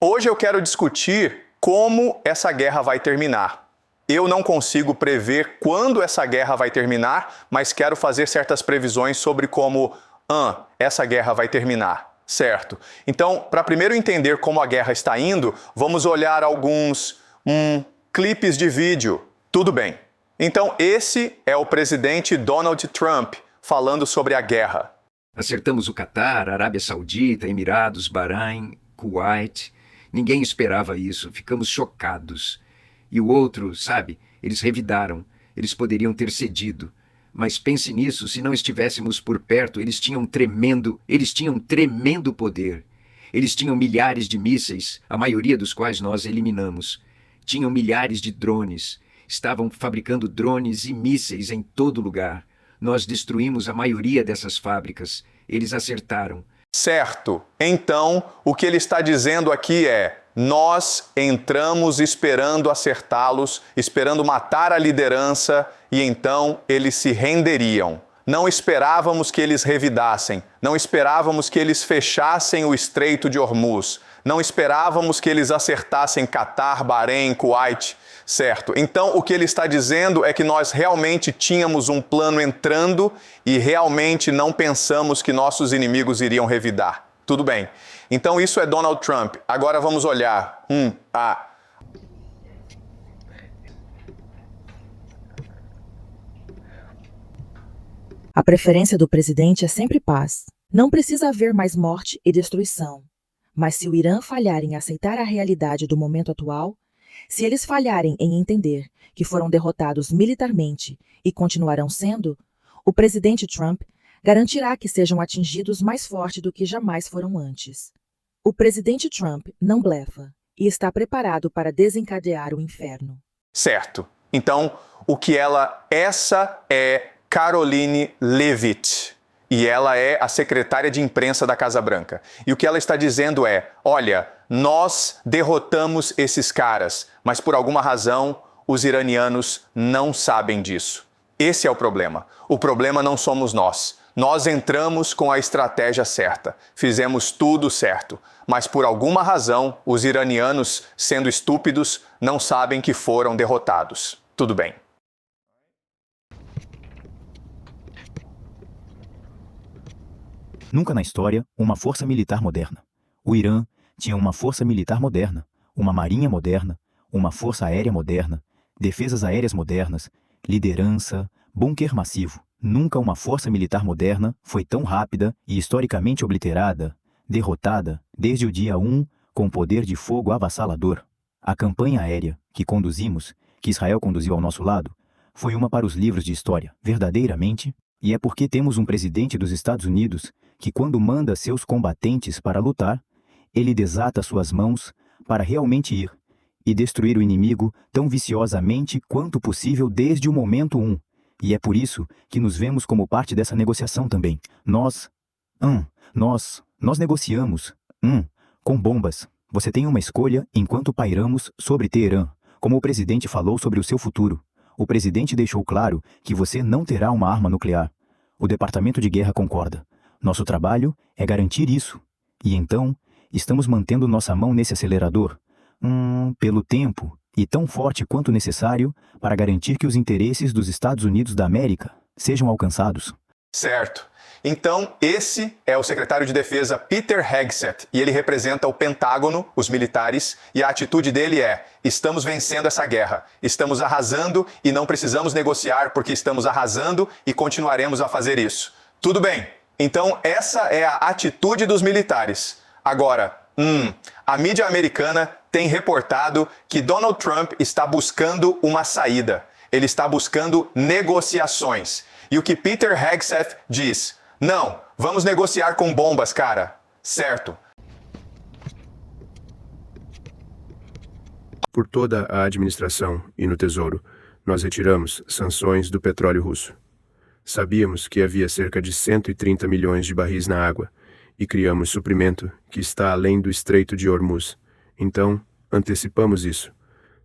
Hoje eu quero discutir como essa guerra vai terminar. Eu não consigo prever quando essa guerra vai terminar, mas quero fazer certas previsões sobre como essa guerra vai terminar, certo? Então, para primeiro entender como a guerra está indo, vamos olhar alguns clipes de vídeo. Tudo bem. Então, esse é o presidente Donald Trump falando sobre a guerra. Acertamos o Catar, Arábia Saudita, Emirados, Bahrein, Kuwait. Ninguém esperava isso, ficamos chocados. E o outro, sabe, eles revidaram, eles poderiam ter cedido. Mas pense nisso, se não estivéssemos por perto, eles tinham tremendo poder. Eles tinham milhares de mísseis, a maioria dos quais nós eliminamos. Tinham milhares de drones. Estavam fabricando drones e mísseis em todo lugar. Nós destruímos a maioria dessas fábricas. Eles acertaram. Certo. Então, o que ele está dizendo aqui é: nós entramos esperando acertá-los, esperando matar a liderança, e então eles se renderiam. Não esperávamos que eles revidassem, não esperávamos que eles fechassem o Estreito de Hormuz, não esperávamos que eles acertassem Catar, Bahrein, Kuwait. Certo. Então, o que ele está dizendo é que nós realmente tínhamos um plano entrando e realmente não pensamos que nossos inimigos iriam revidar. Tudo bem. Então, isso é Donald Trump. Agora vamos olhar. A preferência do presidente é sempre paz. Não precisa haver mais morte e destruição. Mas se o Irã falhar em aceitar a realidade do momento atual, se eles falharem em entender que foram derrotados militarmente e continuarão sendo, o presidente Trump garantirá que sejam atingidos mais forte do que jamais foram antes. O presidente Trump não blefa e está preparado para desencadear o inferno. Certo. Então, essa é Karoline Leavitt. E ela é a secretária de imprensa da Casa Branca. E o que ela está dizendo é: olha, nós derrotamos esses caras, mas por alguma razão os iranianos não sabem disso. Esse é o problema. O problema não somos nós. Nós entramos com a estratégia certa, fizemos tudo certo, mas por alguma razão os iranianos, sendo estúpidos, não sabem que foram derrotados. Tudo bem. Nunca na história, uma força militar moderna. O Irã tinha uma força militar moderna, uma marinha moderna, uma força aérea moderna, defesas aéreas modernas, liderança, bunker massivo. Nunca uma força militar moderna foi tão rápida e historicamente obliterada, derrotada, desde o dia 1, com poder de fogo avassalador. A campanha aérea que conduzimos, que Israel conduziu ao nosso lado, foi uma para os livros de história, verdadeiramente, e é porque temos um presidente dos Estados Unidos que, quando manda seus combatentes para lutar, ele desata suas mãos para realmente ir e destruir o inimigo tão viciosamente quanto possível desde o momento 1. E é por isso que nos vemos como parte dessa negociação também. Nós negociamos, com bombas. Você tem uma escolha enquanto pairamos sobre Teherã, como o presidente falou sobre o seu futuro. O presidente deixou claro que você não terá uma arma nuclear. O Departamento de Guerra concorda. Nosso trabalho é garantir isso. E então, estamos mantendo nossa mão nesse acelerador, pelo tempo, e tão forte quanto necessário para garantir que os interesses dos Estados Unidos da América sejam alcançados. Certo. Então, esse é o secretário de Defesa Peter Hegseth, e ele representa o Pentágono, os militares, e a atitude dele é: estamos vencendo essa guerra, estamos arrasando e não precisamos negociar porque estamos arrasando e continuaremos a fazer isso. Tudo bem. Então, essa é a atitude dos militares. Agora, a mídia americana tem reportado que Donald Trump está buscando uma saída. Ele está buscando negociações. E o que Peter Hegseth diz? Não, vamos negociar com bombas, cara. Certo. Por toda a administração e no Tesouro, nós retiramos sanções do petróleo russo. Sabíamos que havia cerca de 130 milhões de barris na água e criamos suprimento que está além do Estreito de Hormuz. Então, antecipamos isso.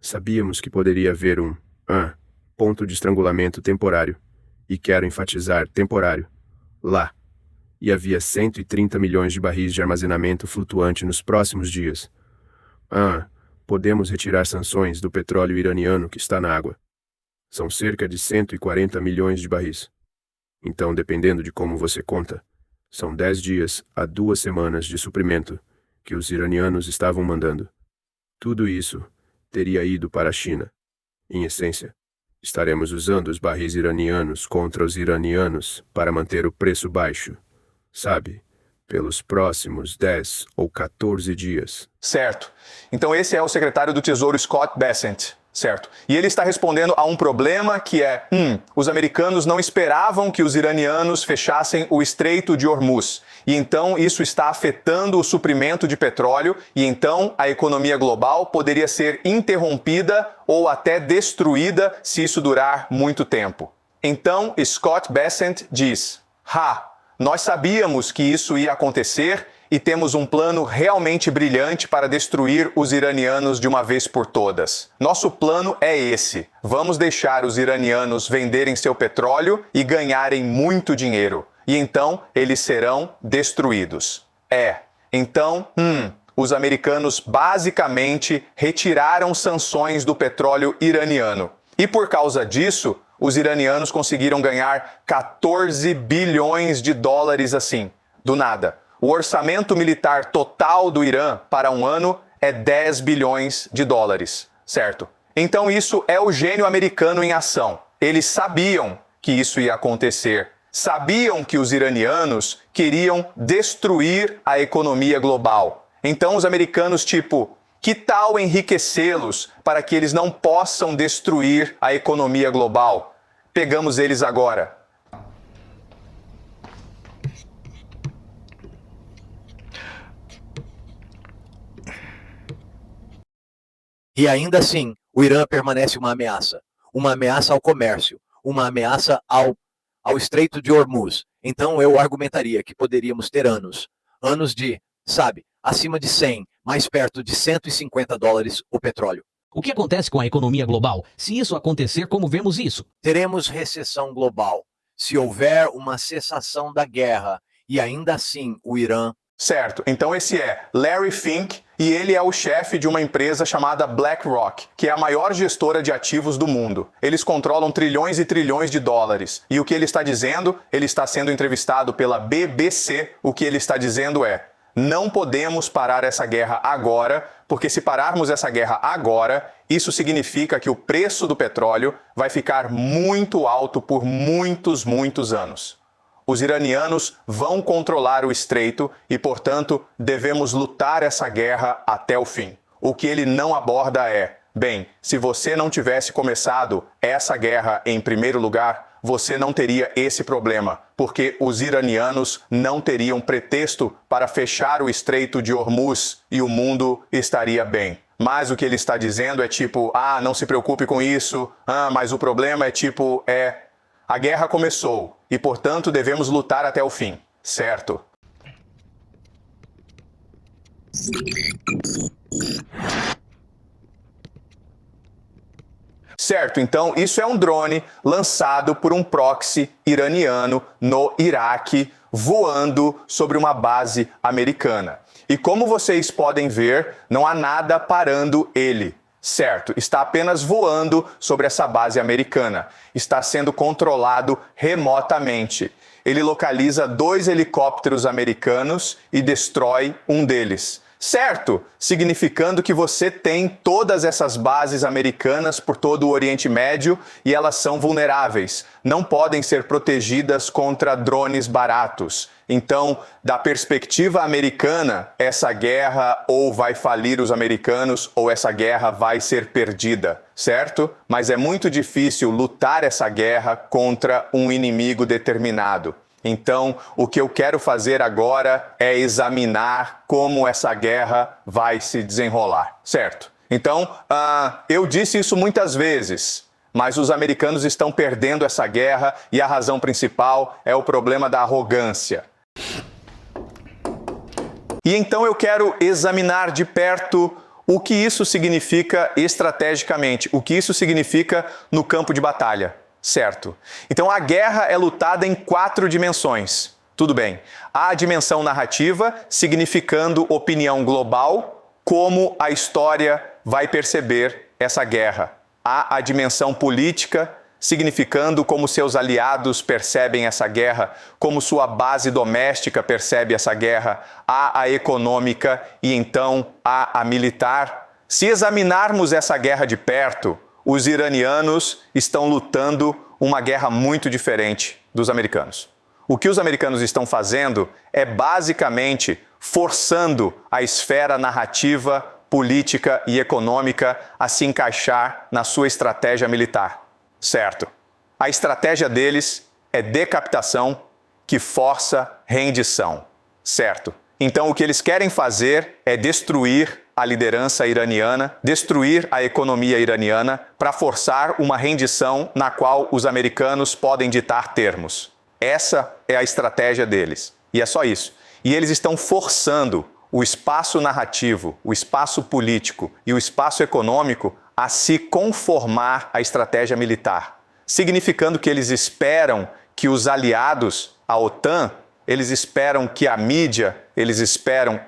Sabíamos que poderia haver um ponto de estrangulamento temporário, e quero enfatizar temporário, lá. E havia 130 milhões de barris de armazenamento flutuante nos próximos dias. Podemos retirar sanções do petróleo iraniano que está na água. São cerca de 140 milhões de barris. Então, dependendo de como você conta, são 10 dias a 2 semanas de suprimento que os iranianos estavam mandando. Tudo isso teria ido para a China. Em essência, estaremos usando os barris iranianos contra os iranianos para manter o preço baixo, sabe? Pelos próximos 10 ou 14 dias. Certo. Então esse é o secretário do Tesouro Scott Bessent, certo? E ele está respondendo a um problema que é, os americanos não esperavam que os iranianos fechassem o Estreito de Hormuz. E então isso está afetando o suprimento de petróleo e então a economia global poderia ser interrompida ou até destruída se isso durar muito tempo. Então Scott Bessent diz, nós sabíamos que isso ia acontecer e temos um plano realmente brilhante para destruir os iranianos de uma vez por todas. Nosso plano é esse. Vamos deixar os iranianos venderem seu petróleo e ganharem muito dinheiro. E então eles serão destruídos. Então, os americanos basicamente retiraram sanções do petróleo iraniano. E por causa disso, os iranianos conseguiram ganhar 14 bilhões de dólares assim, do nada. O orçamento militar total do Irã para um ano é 10 bilhões de dólares, certo? Então isso é o gênio americano em ação. Eles sabiam que isso ia acontecer. Sabiam que os iranianos queriam destruir a economia global. Então os americanos, que tal enriquecê-los para que eles não possam destruir a economia global? Pegamos eles agora. E ainda assim, o Irã permanece uma ameaça ao comércio, uma ameaça ao Estreito de Hormuz. Então eu argumentaria que poderíamos ter anos de, acima de 100, mais perto de 150 dólares o petróleo. O que acontece com a economia global? Se isso acontecer, como vemos isso? Teremos recessão global. Se houver uma cessação da guerra e ainda assim o Irã... Certo, então esse é Larry Fink e ele é o chefe de uma empresa chamada BlackRock, que é a maior gestora de ativos do mundo. Eles controlam trilhões e trilhões de dólares. E o que ele está dizendo? Ele está sendo entrevistado pela BBC. O que ele está dizendo é: não podemos parar essa guerra agora, porque se pararmos essa guerra agora, isso significa que o preço do petróleo vai ficar muito alto por muitos, muitos anos. Os iranianos vão controlar o estreito e, portanto, devemos lutar essa guerra até o fim. O que ele não aborda é, se você não tivesse começado essa guerra em primeiro lugar, você não teria esse problema, porque os iranianos não teriam pretexto para fechar o Estreito de Hormuz e o mundo estaria bem. Mas o que ele está dizendo é não se preocupe com isso, mas o problema é a guerra começou e, portanto, devemos lutar até o fim, certo? Certo, então isso é um drone lançado por um proxy iraniano no Iraque, voando sobre uma base americana. E como vocês podem ver, não há nada parando ele. Certo, está apenas voando sobre essa base americana. Está sendo controlado remotamente. Ele localiza 2 helicópteros americanos e destrói um deles. Certo, significando que você tem todas essas bases americanas por todo o Oriente Médio e elas são vulneráveis. Não podem ser protegidas contra drones baratos. Então, da perspectiva americana, essa guerra ou vai falir os americanos ou essa guerra vai ser perdida, certo? Mas é muito difícil lutar essa guerra contra um inimigo determinado. Então, o que eu quero fazer agora é examinar como essa guerra vai se desenrolar, certo? Então, eu disse isso muitas vezes, mas os americanos estão perdendo essa guerra e a razão principal é o problema da arrogância. E então eu quero examinar de perto o que isso significa estrategicamente, o que isso significa no campo de batalha. Certo. Então a guerra é lutada em 4 dimensões. Tudo bem. Há a dimensão narrativa, significando opinião global, como a história vai perceber essa guerra. Há a dimensão política, significando como seus aliados percebem essa guerra, como sua base doméstica percebe essa guerra, há a econômica e então há a militar. Se examinarmos essa guerra de perto, os iranianos estão lutando uma guerra muito diferente dos americanos. O que os americanos estão fazendo é basicamente forçando a esfera narrativa, política e econômica a se encaixar na sua estratégia militar. Certo. A estratégia deles é decapitação que força rendição. Certo. Então o que eles querem fazer é destruir a liderança iraniana, destruir a economia iraniana para forçar uma rendição na qual os americanos podem ditar termos. Essa é a estratégia deles. E é só isso. E eles estão forçando o espaço narrativo, o espaço político e o espaço econômico a se conformar à estratégia militar, significando que eles esperam que os aliados, a OTAN, eles esperam que a mídia, eles esperam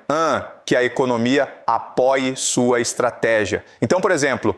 que a economia apoie sua estratégia. Então, por exemplo,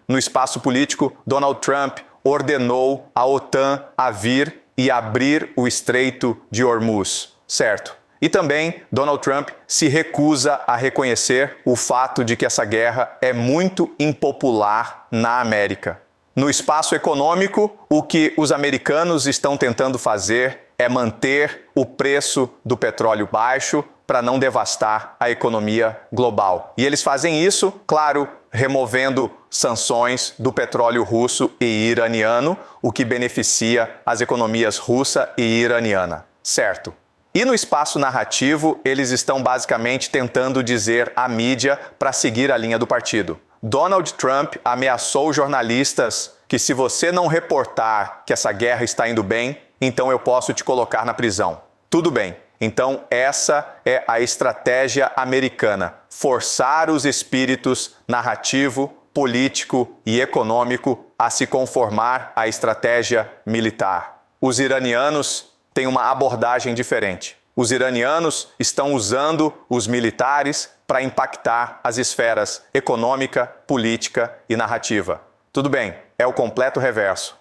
no espaço político, Donald Trump ordenou a OTAN a vir e abrir o Estreito de Hormuz, certo? E também Donald Trump se recusa a reconhecer o fato de que essa guerra é muito impopular na América. No espaço econômico, o que os americanos estão tentando fazer é manter o preço do petróleo baixo para não devastar a economia global. E eles fazem isso, claro, removendo sanções do petróleo russo e iraniano, o que beneficia as economias russa e iraniana, certo? E no espaço narrativo, eles estão basicamente tentando dizer à mídia para seguir a linha do partido. Donald Trump ameaçou jornalistas que se você não reportar que essa guerra está indo bem, então eu posso te colocar na prisão. Tudo bem. Então essa é a estratégia americana. Forçar os espíritos narrativo, político e econômico a se conformar à estratégia militar. Os iranianos têm uma abordagem diferente. Os iranianos estão usando os militares para impactar as esferas econômica, política e narrativa. Tudo bem, é o completo reverso.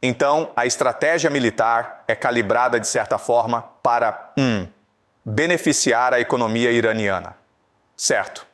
Então, a estratégia militar é calibrada, de certa forma, para beneficiar a economia iraniana. Certo.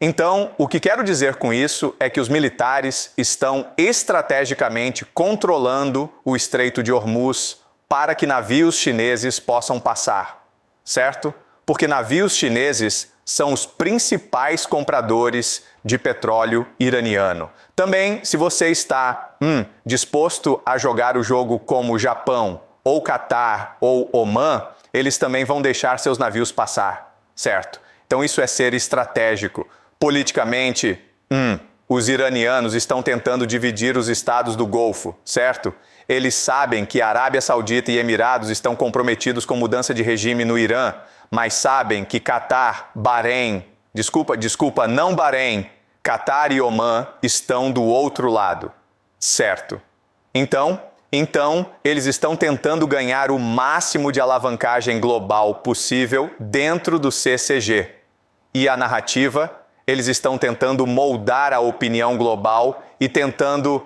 Então, o que quero dizer com isso é que os militares estão estrategicamente controlando o Estreito de Hormuz para que navios chineses possam passar, certo? Porque navios chineses são os principais compradores de petróleo iraniano. Também, se você está disposto a jogar o jogo como o Japão, ou Catar, ou Omã, eles também vão deixar seus navios passar, certo? Então isso é ser estratégico. Politicamente, os iranianos estão tentando dividir os estados do Golfo, certo? Eles sabem que a Arábia Saudita e Emirados estão comprometidos com mudança de regime no Irã, mas sabem que Catar, Bahrein, não Bahrein, Catar e Omã estão do outro lado, certo? Então, eles estão tentando ganhar o máximo de alavancagem global possível dentro do CCG. E a narrativa, eles estão tentando moldar a opinião global e tentando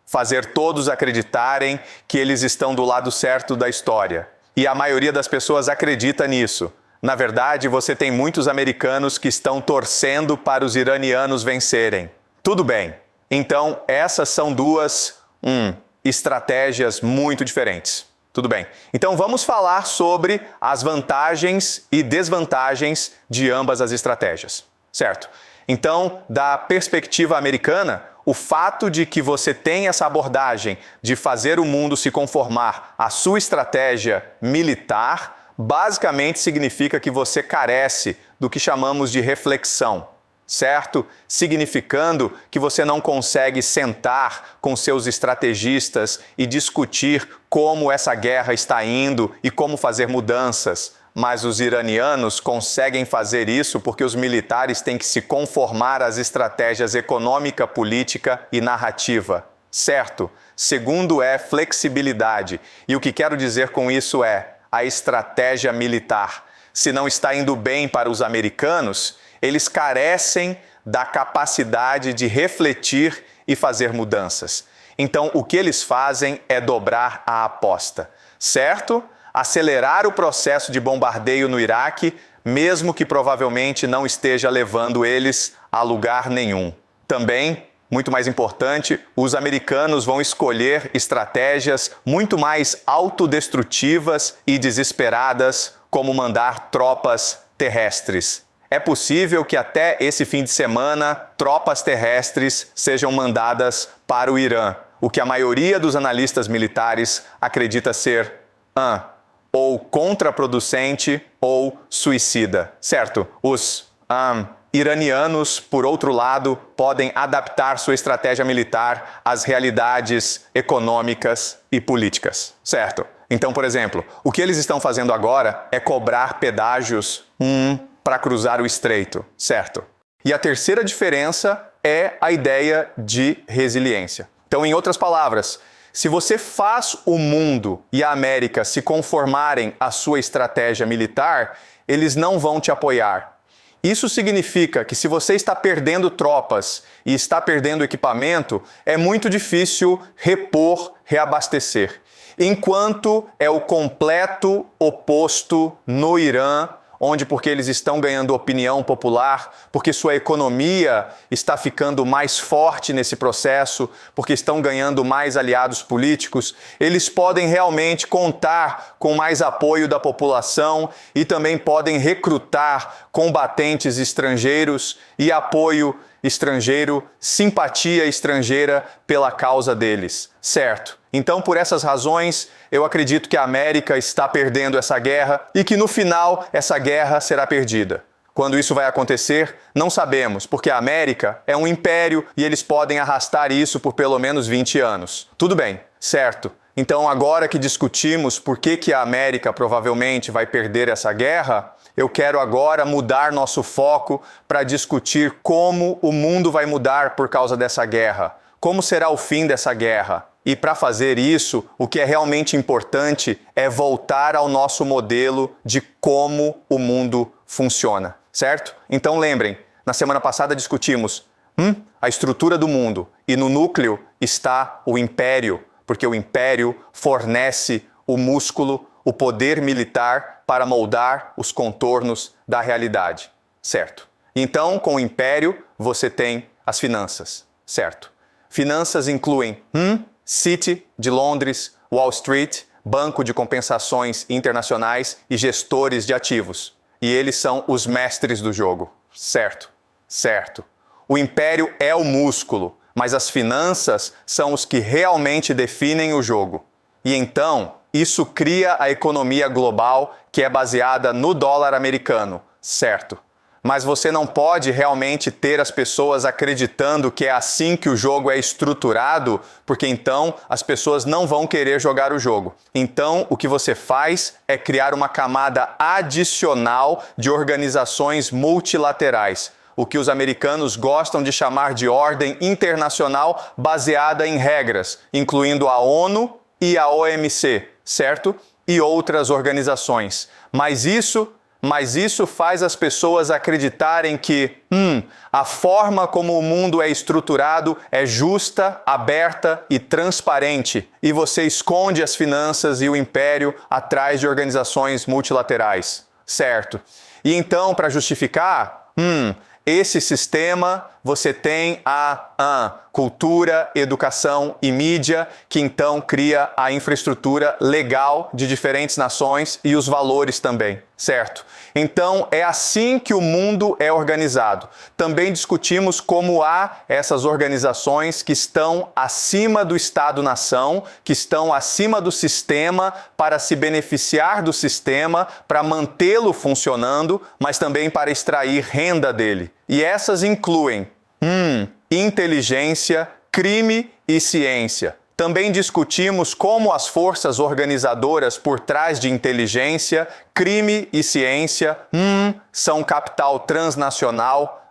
fazer todos acreditarem que eles estão do lado certo da história. E a maioria das pessoas acredita nisso. Na verdade, você tem muitos americanos que estão torcendo para os iranianos vencerem. Tudo bem. Então, essas são duas estratégias muito diferentes. Tudo bem. Então, vamos falar sobre as vantagens e desvantagens de ambas as estratégias. Certo? Então, da perspectiva americana, o fato de que você tem essa abordagem de fazer o mundo se conformar à sua estratégia militar, basicamente significa que você carece do que chamamos de reflexão, certo? Significando que você não consegue sentar com seus estrategistas e discutir como essa guerra está indo e como fazer mudanças. Mas os iranianos conseguem fazer isso porque os militares têm que se conformar às estratégias econômica, política e narrativa, certo? Segundo é flexibilidade. E o que quero dizer com isso é a estratégia militar. Se não está indo bem para os americanos, eles carecem da capacidade de refletir e fazer mudanças. Então, o que eles fazem é dobrar a aposta, certo? Acelerar o processo de bombardeio no Iraque, mesmo que provavelmente não esteja levando eles a lugar nenhum. Também, muito mais importante, os americanos vão escolher estratégias muito mais autodestrutivas e desesperadas, como mandar tropas terrestres. É possível que até esse fim de semana, tropas terrestres sejam mandadas para o Irã, o que a maioria dos analistas militares acredita ser ou contraproducente ou suicida, certo? Os iranianos, por outro lado, podem adaptar sua estratégia militar às realidades econômicas e políticas, certo? Então, por exemplo, o que eles estão fazendo agora é cobrar pedágios para cruzar o estreito, certo? E a terceira diferença é a ideia de resiliência. Então, em outras palavras, se você faz o mundo e a América se conformarem à sua estratégia militar, eles não vão te apoiar. Isso significa que se você está perdendo tropas e está perdendo equipamento, é muito difícil repor, reabastecer. Enquanto é o completo oposto no Irã, onde porque eles estão ganhando opinião popular, porque sua economia está ficando mais forte nesse processo, porque estão ganhando mais aliados políticos, eles podem realmente contar com mais apoio da população e também podem recrutar combatentes estrangeiros e apoio estrangeiro, simpatia estrangeira pela causa deles, certo? Então, por essas razões, eu acredito que a América está perdendo essa guerra e que no final essa guerra será perdida. Quando isso vai acontecer, não sabemos, porque a América é um império e eles podem arrastar isso por pelo menos 20 anos. Tudo bem, certo? Então, agora que discutimos por que a América provavelmente vai perder essa guerra, eu quero agora mudar nosso foco para discutir como o mundo vai mudar por causa dessa guerra. Como será o fim dessa guerra? E para fazer isso, o que é realmente importante é voltar ao nosso modelo de como o mundo funciona, certo? Então lembrem, na semana passada discutimos a estrutura do mundo e no núcleo está o império, porque o império fornece o músculo, o poder militar para moldar os contornos da realidade, certo? Então, com o império, você tem as finanças, certo? Finanças incluem City de Londres, Wall Street, Banco de Compensações Internacionais e gestores de ativos. E eles são os mestres do jogo, certo? Certo. O império é o músculo, mas as finanças são os que realmente definem o jogo. E então, isso cria a economia global que é baseada no dólar americano, certo? Mas você não pode realmente ter as pessoas acreditando que é assim que o jogo é estruturado, porque então as pessoas não vão querer jogar o jogo. Então, o que você faz é criar uma camada adicional de organizações multilaterais, o que os americanos gostam de chamar de ordem internacional baseada em regras, incluindo a ONU e a OMC, certo? E outras organizações. Mas isso faz as pessoas acreditarem que a forma como o mundo é estruturado é justa, aberta e transparente, e você esconde as finanças e o império atrás de organizações multilaterais, certo? E então, para justificar, esse sistema, você tem a cultura, educação e mídia, que então cria a infraestrutura legal de diferentes nações e os valores também, certo? Então, é assim que o mundo é organizado. Também discutimos como há essas organizações que estão acima do Estado-nação, que estão acima do sistema para se beneficiar do sistema, para mantê-lo funcionando, mas também para extrair renda dele. E essas incluem inteligência, crime e ciência. Também discutimos como as forças organizadoras por trás de inteligência, crime e ciência são capital transnacional,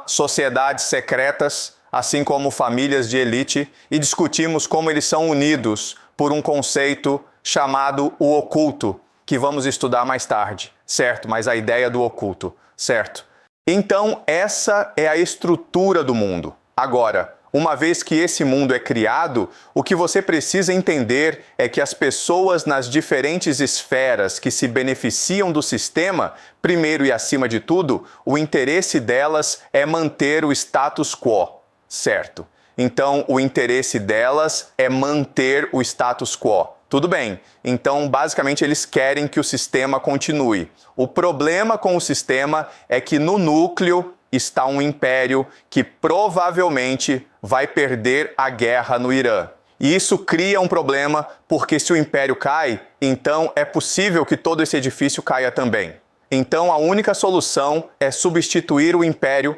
sociedades secretas, assim como famílias de elite, e discutimos como eles são unidos por um conceito chamado o oculto, que vamos estudar mais tarde, certo? Mas a ideia do oculto, certo? Então, essa é a estrutura do mundo. Agora, uma vez que esse mundo é criado, o que você precisa entender é que as pessoas nas diferentes esferas que se beneficiam do sistema, primeiro e acima de tudo, o interesse delas é manter o status quo, certo? Então, o interesse delas é manter o status quo. Tudo bem. Então, basicamente, eles querem que o sistema continue. O problema com o sistema é que no núcleo está um império que provavelmente vai perder a guerra no Irã. E isso cria um problema, porque se o império cai, então é possível que todo esse edifício caia também. Então, a única solução é substituir o império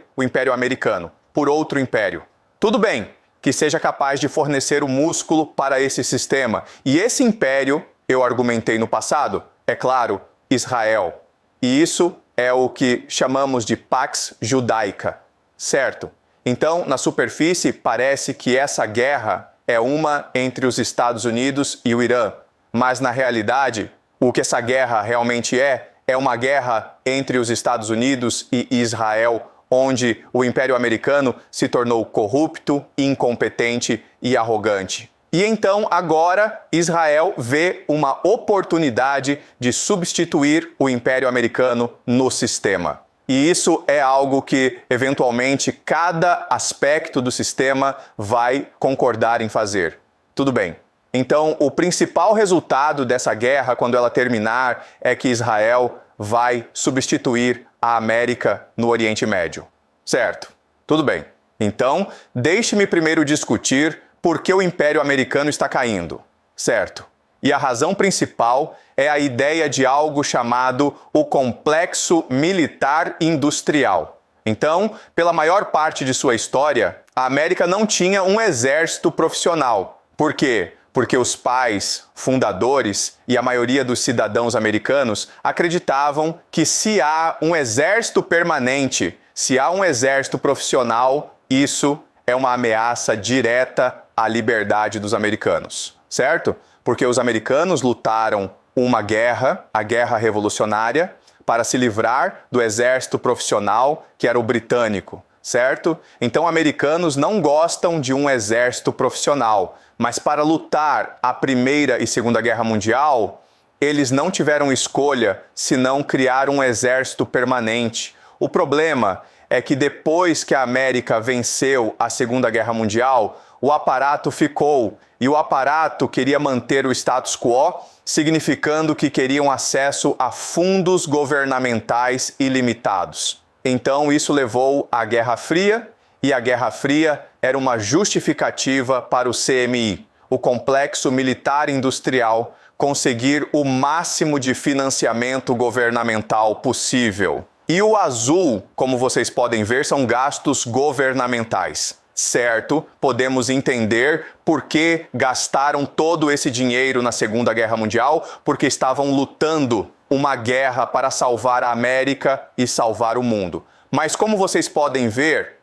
americano, por outro império. Tudo bem que seja capaz de fornecer o músculo para esse sistema. E esse império, eu argumentei no passado, é claro, Israel. E isso é o que chamamos de Pax Judaica, certo? Então, na superfície, parece que essa guerra é uma entre os Estados Unidos e o Irã. Mas, na realidade, o que essa guerra realmente é uma guerra entre os Estados Unidos e Israel, onde o Império Americano se tornou corrupto, incompetente e arrogante. E então, agora, Israel vê uma oportunidade de substituir o Império Americano no sistema. E isso é algo que, eventualmente, cada aspecto do sistema vai concordar em fazer. Tudo bem. Então, o principal resultado dessa guerra, quando ela terminar, é que Israel vai substituir a América no Oriente Médio. Certo? Tudo bem. Então, deixe-me primeiro discutir por que o Império Americano está caindo. Certo? E a razão principal é a ideia de algo chamado o complexo militar industrial. Então, pela maior parte de sua história, a América não tinha um exército profissional. Por quê? Porque os pais, fundadores e a maioria dos cidadãos americanos acreditavam que se há um exército permanente, se há um exército profissional, isso é uma ameaça direta à liberdade dos americanos, certo? Porque os americanos lutaram uma guerra, a Guerra Revolucionária, para se livrar do exército profissional, que era o britânico, certo? Então, americanos não gostam de um exército profissional, mas para lutar a Primeira e Segunda Guerra Mundial, eles não tiveram escolha senão criar um exército permanente. O problema é que depois que a América venceu a Segunda Guerra Mundial, o aparato ficou, e o aparato queria manter o status quo, significando que queriam acesso a fundos governamentais ilimitados. Então isso levou à Guerra Fria, e a Guerra Fria era uma justificativa para o CMI, o Complexo Militar Industrial, conseguir o máximo de financiamento governamental possível. E o azul, como vocês podem ver, são gastos governamentais. Certo, podemos entender por que gastaram todo esse dinheiro na Segunda Guerra Mundial, porque estavam lutando uma guerra para salvar a América e salvar o mundo. Mas como vocês podem ver,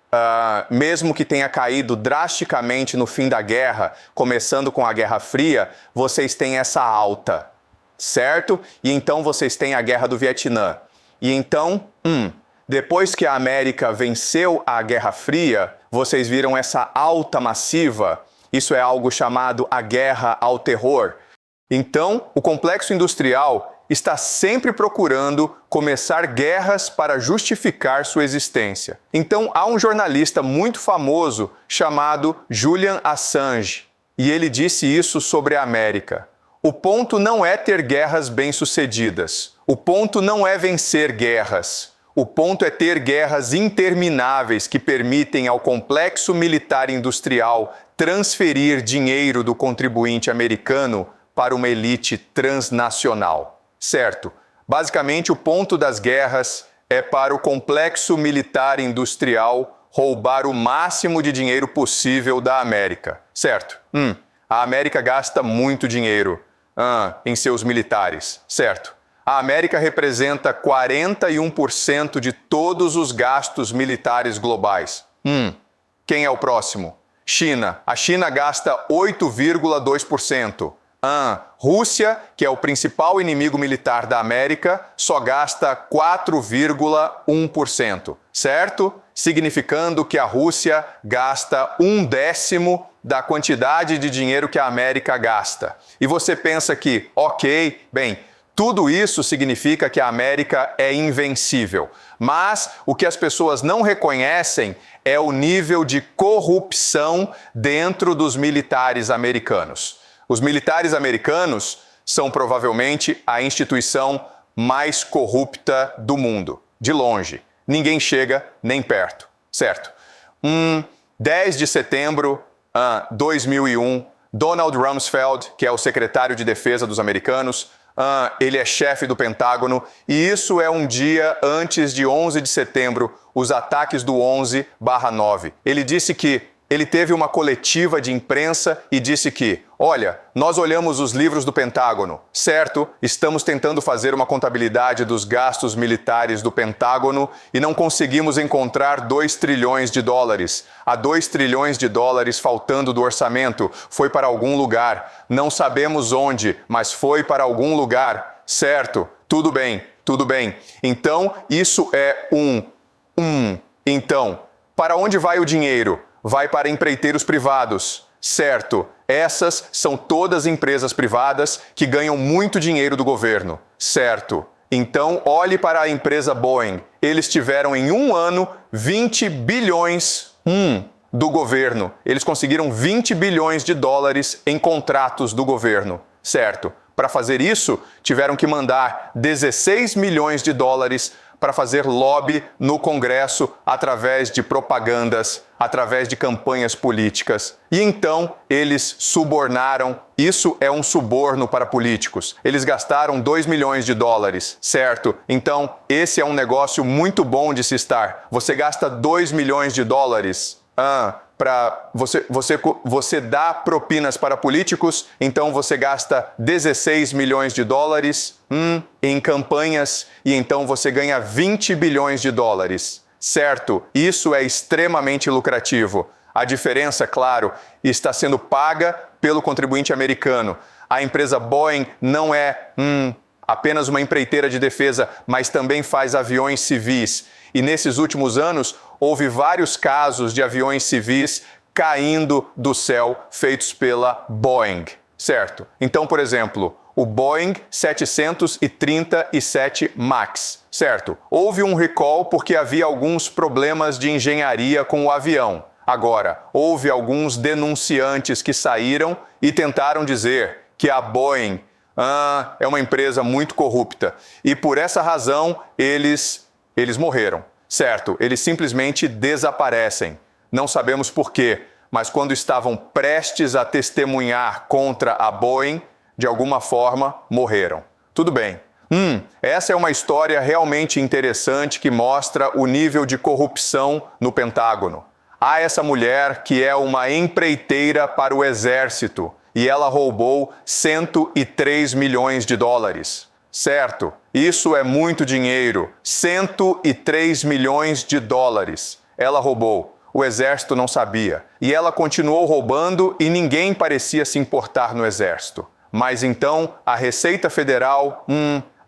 mesmo que tenha caído drasticamente no fim da guerra, começando com a Guerra Fria, vocês têm essa alta, certo? E então vocês têm a Guerra do Vietnã. E então, depois que a América venceu a Guerra Fria, vocês viram essa alta massiva. Isso é algo chamado a Guerra ao Terror. Então, o complexo industrial está sempre procurando começar guerras para justificar sua existência. Então, há um jornalista muito famoso chamado Julian Assange, e ele disse isso sobre a América. O ponto não é ter guerras bem-sucedidas. O ponto não é vencer guerras. O ponto é ter guerras intermináveis que permitem ao complexo militar industrial transferir dinheiro do contribuinte americano para uma elite transnacional. Certo? Basicamente, o ponto das guerras é para o complexo militar industrial roubar o máximo de dinheiro possível da América. Certo? A América gasta muito dinheiro em seus militares. Certo? A América representa 41% de todos os gastos militares globais. Quem é o próximo? China. A China gasta 8,2%. Rússia, que é o principal inimigo militar da América, só gasta 4,1%, certo? Significando que a Rússia gasta 1/10 da quantidade de dinheiro que a América gasta. E você pensa que, ok, bem, tudo isso significa que a América é invencível. Mas o que as pessoas não reconhecem é o nível de corrupção dentro dos militares americanos. Os militares americanos são provavelmente a instituição mais corrupta do mundo, de longe. Ninguém chega nem perto, certo? 10 de setembro de 2001, Donald Rumsfeld, que é o secretário de defesa dos americanos, ele é chefe do Pentágono, e isso é um dia antes de 11 de setembro, os ataques do 11/9. Ele disse que ele teve uma coletiva de imprensa e disse que, olha, nós olhamos os livros do Pentágono, certo? Estamos tentando fazer uma contabilidade dos gastos militares do Pentágono e não conseguimos encontrar 2 trilhões de dólares. Há 2 trilhões de dólares faltando do orçamento. Foi para algum lugar. Não sabemos onde, mas foi para algum lugar. Certo? Tudo bem, tudo bem. Então, isso é Então, para onde vai o dinheiro? Vai para empreiteiros privados, certo? Essas são todas empresas privadas que ganham muito dinheiro do governo, certo? Então, olhe para a empresa Boeing. Eles tiveram em um ano 20 bilhões do governo. Eles conseguiram 20 bilhões de dólares em contratos do governo, certo? Para fazer isso, tiveram que mandar 16 milhões de dólares para fazer lobby no Congresso através de propagandas, através de campanhas políticas. E então eles subornaram. Isso é um suborno para políticos. Eles gastaram 2 milhões de dólares, certo? Então esse é um negócio muito bom de se estar. Você gasta 2 milhões de dólares para você dá propinas para políticos, então você gasta 16 milhões de dólares em campanhas e então você ganha 20 bilhões de dólares, certo? Isso é extremamente lucrativo. A diferença, claro, está sendo paga pelo contribuinte americano. A empresa Boeing não é apenas uma empreiteira de defesa, mas também faz aviões civis. E nesses últimos anos, houve vários casos de aviões civis caindo do céu feitos pela Boeing, certo? Então, por exemplo, o Boeing 737 MAX, certo? Houve um recall porque havia alguns problemas de engenharia com o avião. Agora, houve alguns denunciantes que saíram e tentaram dizer que a Boeing é uma empresa muito corrupta. E por essa razão, eles morreram, certo? Eles simplesmente desaparecem. Não sabemos por quê, mas quando estavam prestes a testemunhar contra a Boeing, de alguma forma morreram. Tudo bem. Essa é uma história realmente interessante que mostra o nível de corrupção no Pentágono. Há essa mulher que é uma empreiteira para o exército e ela roubou 103 milhões de dólares. Certo, isso é muito dinheiro. 103 milhões de dólares. Ela roubou. O exército não sabia. E ela continuou roubando e ninguém parecia se importar no exército. Mas então a Receita Federal,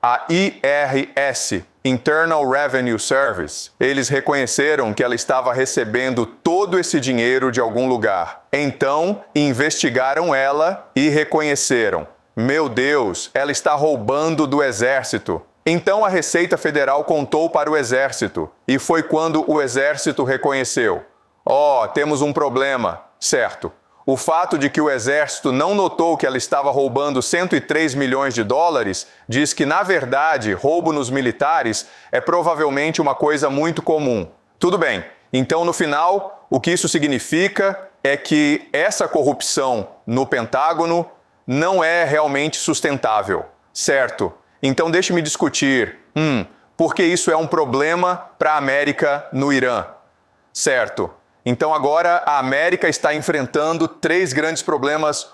a IRS, Internal Revenue Service, eles reconheceram que ela estava recebendo todo esse dinheiro de algum lugar. Então, investigaram ela e reconheceram. Meu Deus, ela está roubando do exército. Então a Receita Federal contou para o exército. E foi quando o exército reconheceu. Temos um problema, certo? O fato de que o exército não notou que ela estava roubando 103 milhões de dólares diz que, na verdade, roubo nos militares é provavelmente uma coisa muito comum. Tudo bem. Então, no final, o que isso significa é que essa corrupção no Pentágono não é realmente sustentável, certo? Então deixe-me discutir, por que isso é um problema para a América no Irã, certo? Então agora a América está enfrentando 3 grandes problemas,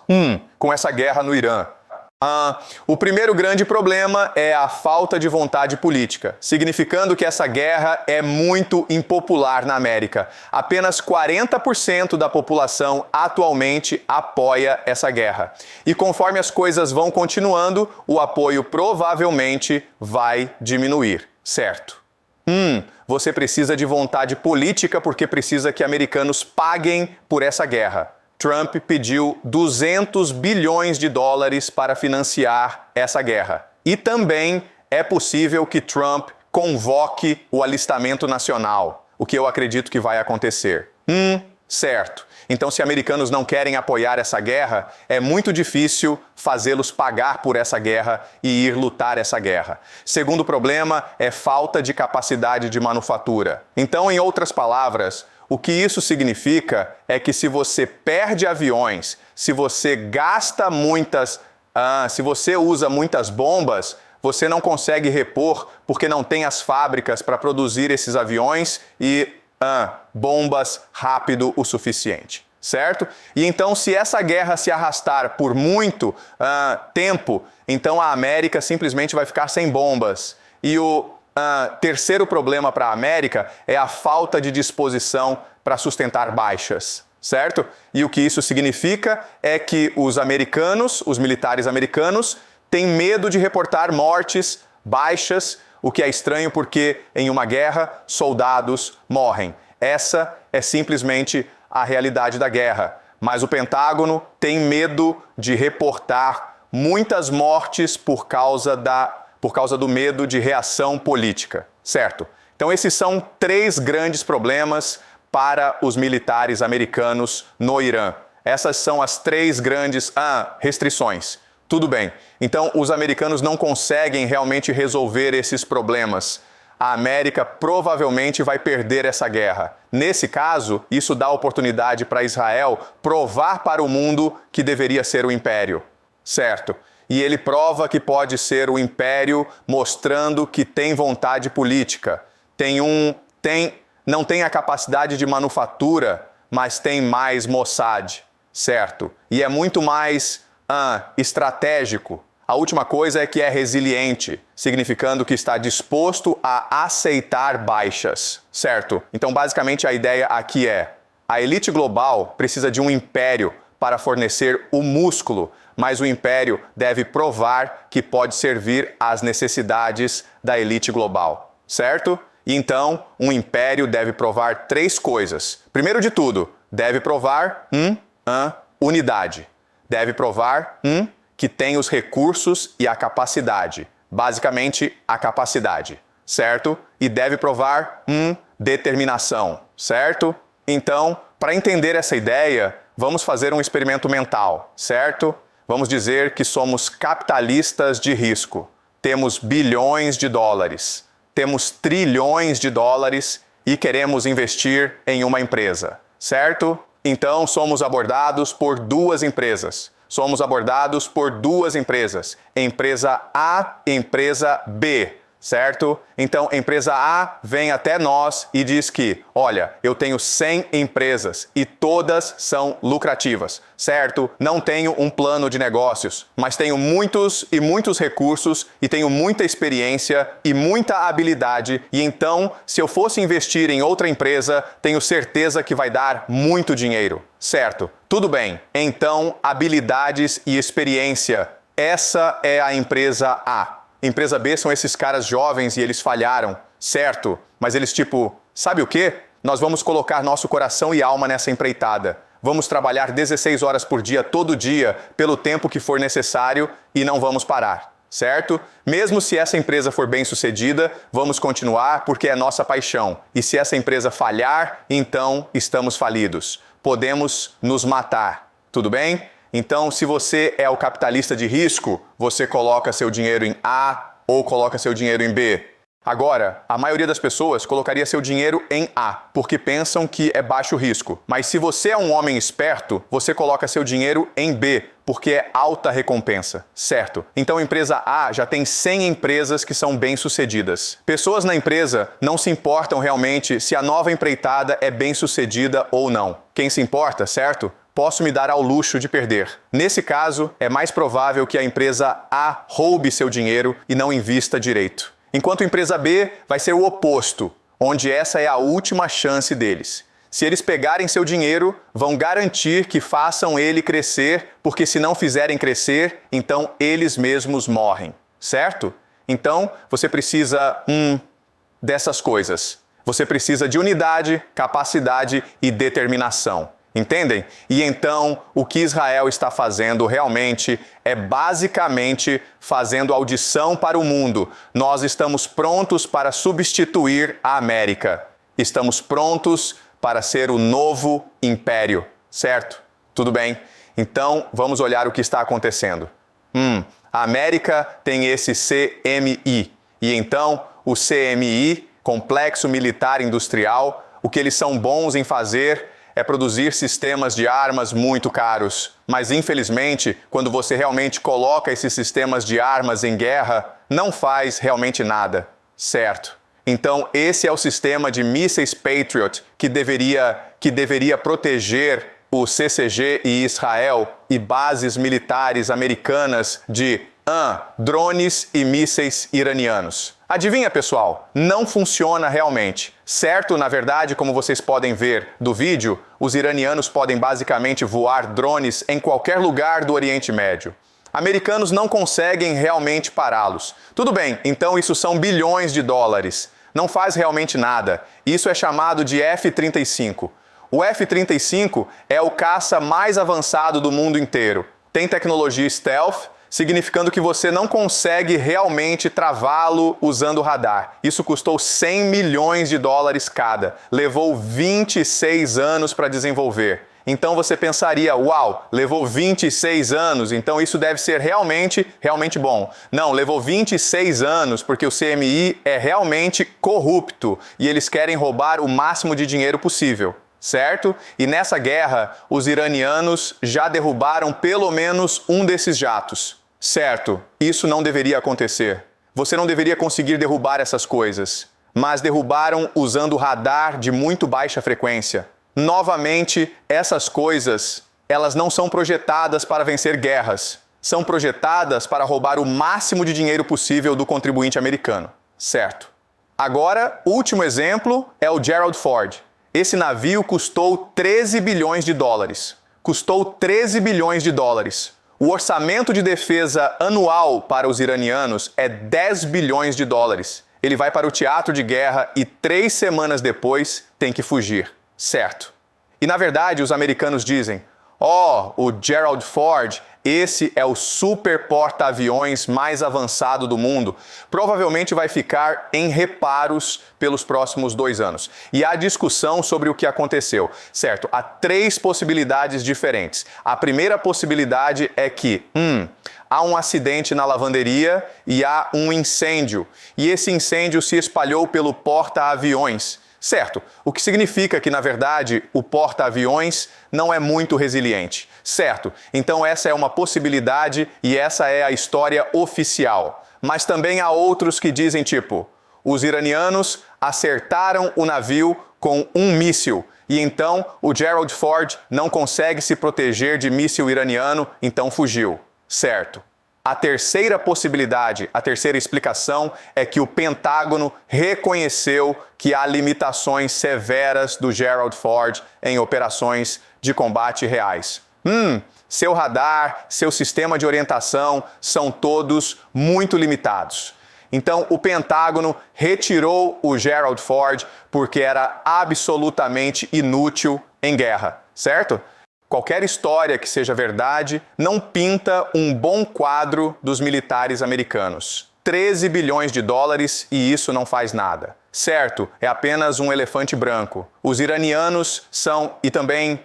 com essa guerra no Irã. O primeiro grande problema é a falta de vontade política, significando que essa guerra é muito impopular na América. Apenas 40% da população atualmente apoia essa guerra. E conforme as coisas vão continuando, o apoio provavelmente vai diminuir, certo? Você precisa de vontade política porque precisa que americanos paguem por essa guerra. Trump pediu 200 bilhões de dólares para financiar essa guerra. E também é possível que Trump convoque o alistamento nacional, o que eu acredito que vai acontecer. Certo. Então, se americanos não querem apoiar essa guerra, é muito difícil fazê-los pagar por essa guerra e ir lutar essa guerra. Segundo problema é falta de capacidade de manufatura. Então, em outras palavras, o que isso significa é que se você perde aviões, se você gasta se você usa muitas bombas, você não consegue repor porque não tem as fábricas para produzir esses aviões e bombas rápido o suficiente, certo? E então, se essa guerra se arrastar por muito tempo, então a América simplesmente vai ficar sem bombas. E o terceiro problema para a América é a falta de disposição para sustentar baixas, certo? E o que isso significa é que os militares americanos, têm medo de reportar mortes, baixas, o que é estranho porque em uma guerra soldados morrem. Essa é simplesmente a realidade da guerra. Mas o Pentágono tem medo de reportar muitas mortes por causa do medo de reação política, certo? Então esses são 3 grandes problemas para os militares americanos no Irã. Essas são as 3 grandes restrições. Tudo bem. Então os americanos não conseguem realmente resolver esses problemas. A América provavelmente vai perder essa guerra. Nesse caso, isso dá oportunidade para Israel provar para o mundo que deveria ser o império, certo? E ele prova que pode ser o império mostrando que tem vontade política. Não tem a capacidade de manufatura, mas tem mais Mossad, certo? E é muito mais estratégico. A última coisa é que é resiliente, significando que está disposto a aceitar baixas, certo? Então, basicamente, a ideia aqui é: a elite global precisa de um império para fornecer o músculo, mas o império deve provar que pode servir às necessidades da elite global, certo? E então, um império deve provar 3 coisas. Primeiro de tudo, deve provar unidade. Deve provar que tem os recursos e a capacidade. Basicamente, a capacidade, certo? E deve provar determinação, certo? Então, para entender essa ideia, vamos fazer um experimento mental, certo? Vamos dizer que somos capitalistas de risco. Temos bilhões de dólares, temos trilhões de dólares e queremos investir em uma empresa, certo? Então, somos abordados por 2 empresas. Empresa A, empresa B, certo? Então, empresa A vem até nós e diz que, olha, eu tenho 100 empresas e todas são lucrativas, certo? Não tenho um plano de negócios, mas tenho muitos recursos e tenho muita experiência e muita habilidade. E então, se eu fosse investir em outra empresa, tenho certeza que vai dar muito dinheiro, certo? Tudo bem. Então, habilidades e experiência. Essa é a empresa A. Empresa B são esses caras jovens e eles falharam, certo? Mas eles sabe o quê? Nós vamos colocar nosso coração e alma nessa empreitada. Vamos trabalhar 16 horas por dia, todo dia, pelo tempo que for necessário e não vamos parar, certo? Mesmo se essa empresa for bem sucedida, vamos continuar porque é nossa paixão. E se essa empresa falhar, então estamos falidos. Podemos nos matar, tudo bem? Então, se você é o capitalista de risco, você coloca seu dinheiro em A ou coloca seu dinheiro em B. Agora, a maioria das pessoas colocaria seu dinheiro em A, porque pensam que é baixo risco. Mas se você é um homem esperto, você coloca seu dinheiro em B, porque é alta recompensa, certo? Então, a empresa A já tem 100 empresas que são bem-sucedidas. Pessoas na empresa não se importam realmente se a nova empreitada é bem-sucedida ou não. Quem se importa, certo? posso me dar ao luxo de perder. Nesse caso, é mais provável que a empresa A roube seu dinheiro e não invista direito. Enquanto a empresa B vai ser o oposto, onde essa é a última chance deles. Se eles pegarem seu dinheiro, vão garantir que façam ele crescer, porque se não fizerem crescer, então eles mesmos morrem, certo? Então, você precisa dessas coisas. Você precisa de unidade, capacidade e determinação. Entendem? E então, o que Israel está fazendo realmente é basicamente fazendo audição para o mundo. Nós estamos prontos para substituir a América. Estamos prontos para ser o novo império, certo? Tudo bem? Então, vamos olhar o que está acontecendo. A América tem esse CMI. E então, o CMI, Complexo Militar Industrial, o que eles são bons em fazer é produzir sistemas de armas muito caros. Mas, infelizmente, quando você realmente coloca esses sistemas de armas em guerra, não faz realmente nada, certo? Então, esse é o sistema de mísseis Patriot que deveria proteger o CCG e Israel e bases militares americanas de drones e mísseis iranianos. Adivinha, pessoal? Não funciona realmente. Certo, na verdade, como vocês podem ver do vídeo, os iranianos podem basicamente voar drones em qualquer lugar do Oriente Médio. Americanos não conseguem realmente pará-los. Tudo bem, então isso são bilhões de dólares. Não faz realmente nada. Isso é chamado de F-35. O F-35 é o caça mais avançado do mundo inteiro. Tem tecnologia stealth, significando que você não consegue realmente travá-lo usando radar. Isso custou 100 milhões de dólares cada. Levou 26 anos para desenvolver. Então você pensaria, uau, levou 26 anos, então isso deve ser realmente bom. Não, levou 26 anos porque o CMI é realmente corrupto e eles querem roubar o máximo de dinheiro possível, certo? E nessa guerra, os iranianos já derrubaram pelo menos um desses jatos. Certo, isso não deveria acontecer. Você não deveria conseguir derrubar essas coisas, mas derrubaram usando radar de muito baixa frequência. Novamente, essas coisas, elas não são projetadas para vencer guerras. São projetadas para roubar o máximo de dinheiro possível do contribuinte americano. Certo. Agora, o último exemplo é o Gerald Ford. Esse navio custou 13 bilhões de dólares. Custou 13 bilhões de dólares. O orçamento de defesa anual para os iranianos é 10 bilhões de dólares. Ele vai para o teatro de guerra e 3 semanas depois tem que fugir. Certo. E na verdade os americanos dizem, o Gerald Ford, esse é o super porta-aviões mais avançado do mundo. Provavelmente vai ficar em reparos pelos próximos 2 anos. E há discussão sobre o que aconteceu. Certo, há 3 possibilidades diferentes. A primeira possibilidade é que, há um acidente na lavanderia e há um incêndio. E esse incêndio se espalhou pelo porta-aviões. Certo, o que significa que, na verdade, o porta-aviões não é muito resiliente. Certo, então essa é uma possibilidade e essa é a história oficial. Mas também há outros que dizem tipo, os iranianos acertaram o navio com um míssil e então o Gerald Ford não consegue se proteger de míssil iraniano, então fugiu. Certo. A terceira possibilidade, a terceira explicação é que o Pentágono reconheceu que há limitações severas do Gerald Ford em operações de combate reais. Seu radar, seu sistema de orientação são todos muito limitados. Então, o Pentágono retirou o Gerald Ford porque era absolutamente inútil em guerra, certo? Qualquer história que seja verdade não pinta um bom quadro dos militares americanos. 13 bilhões de dólares e isso não faz nada. Certo, é apenas um elefante branco. Os iranianos são, e também,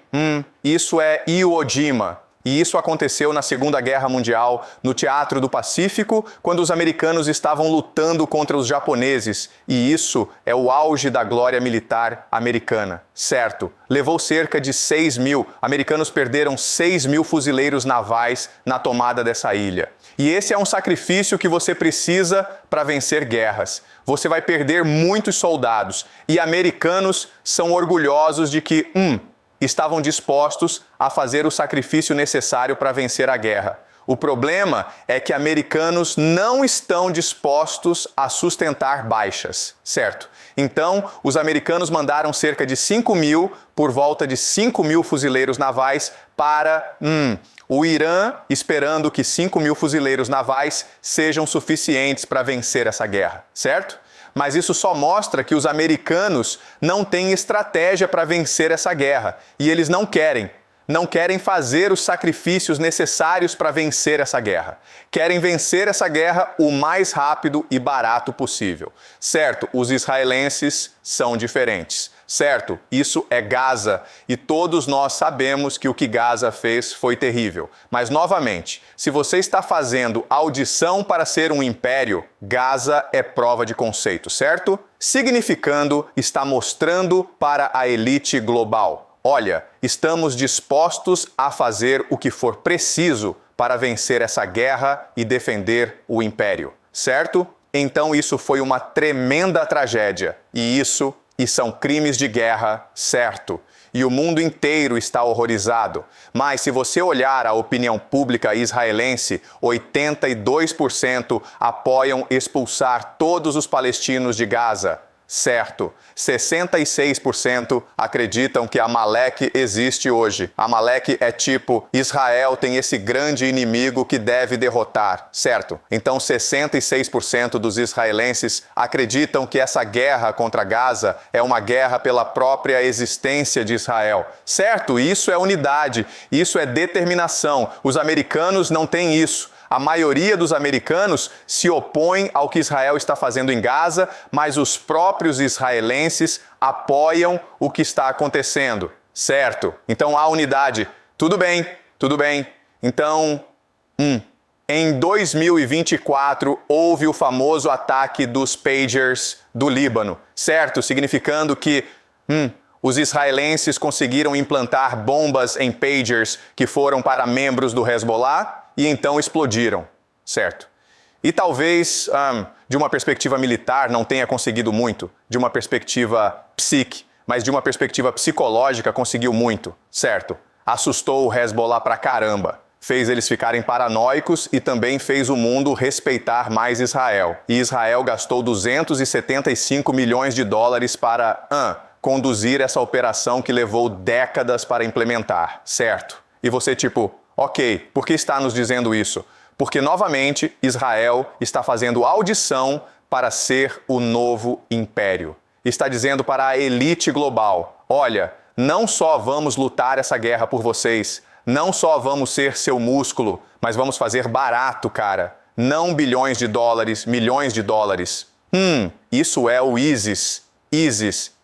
isso é Iwo Jima. E isso aconteceu na Segunda Guerra Mundial, no Teatro do Pacífico, quando os americanos estavam lutando contra os japoneses. E isso é o auge da glória militar americana. Certo, levou cerca de 6 mil. Americanos perderam 6 mil fuzileiros navais na tomada dessa ilha. E esse é um sacrifício que você precisa para vencer guerras. Você vai perder muitos soldados. E americanos são orgulhosos de que, estavam dispostos a fazer o sacrifício necessário para vencer a guerra. O problema é que americanos não estão dispostos a sustentar baixas, certo? Então, os americanos mandaram cerca de 5 mil, por volta de 5 mil fuzileiros navais para o Irã, esperando que 5 mil fuzileiros navais sejam suficientes para vencer essa guerra, certo? Mas isso só mostra que os americanos não têm estratégia para vencer essa guerra e eles não querem fazer os sacrifícios necessários para vencer essa guerra. Querem vencer essa guerra o mais rápido e barato possível. Certo, os israelenses são diferentes. Certo, isso é Gaza e todos nós sabemos que o que Gaza fez foi terrível. Mas, novamente, se você está fazendo audição para ser um império, Gaza é prova de conceito, certo? Significando, está mostrando para a elite global. Olha, estamos dispostos a fazer o que for preciso para vencer essa guerra e defender o império, certo? Então isso foi uma tremenda tragédia e são crimes de guerra, certo? E o mundo inteiro está horrorizado. Mas se você olhar a opinião pública israelense, 82% apoiam expulsar todos os palestinos de Gaza. Certo, 66% acreditam que Amaleque existe hoje. Amaleque é tipo, Israel tem esse grande inimigo que deve derrotar, certo? Então 66% dos israelenses acreditam que essa guerra contra Gaza é uma guerra pela própria existência de Israel. Certo, isso é unidade, isso é determinação. Os americanos não têm isso. A maioria dos americanos se opõe ao que Israel está fazendo em Gaza, mas os próprios israelenses apoiam o que está acontecendo, certo? Então há unidade. Tudo bem. Então, em 2024 houve o famoso ataque dos pagers do Líbano, certo? Significando que os israelenses conseguiram implantar bombas em pagers que foram para membros do Hezbollah e então explodiram, certo? E talvez, de uma perspectiva militar, não tenha conseguido muito, de uma perspectiva mas de uma perspectiva psicológica conseguiu muito, certo? Assustou o Hezbollah pra caramba, fez eles ficarem paranoicos e também fez o mundo respeitar mais Israel. E Israel gastou 275 milhões de dólares para conduzir essa operação que levou décadas para implementar, certo? E você ok, por que está nos dizendo isso? Porque, novamente, Israel está fazendo audição para ser o novo império. Está dizendo para a elite global, olha, não só vamos lutar essa guerra por vocês, não só vamos ser seu músculo, mas vamos fazer barato, cara. Não bilhões de dólares, milhões de dólares. Isso é o ISIS,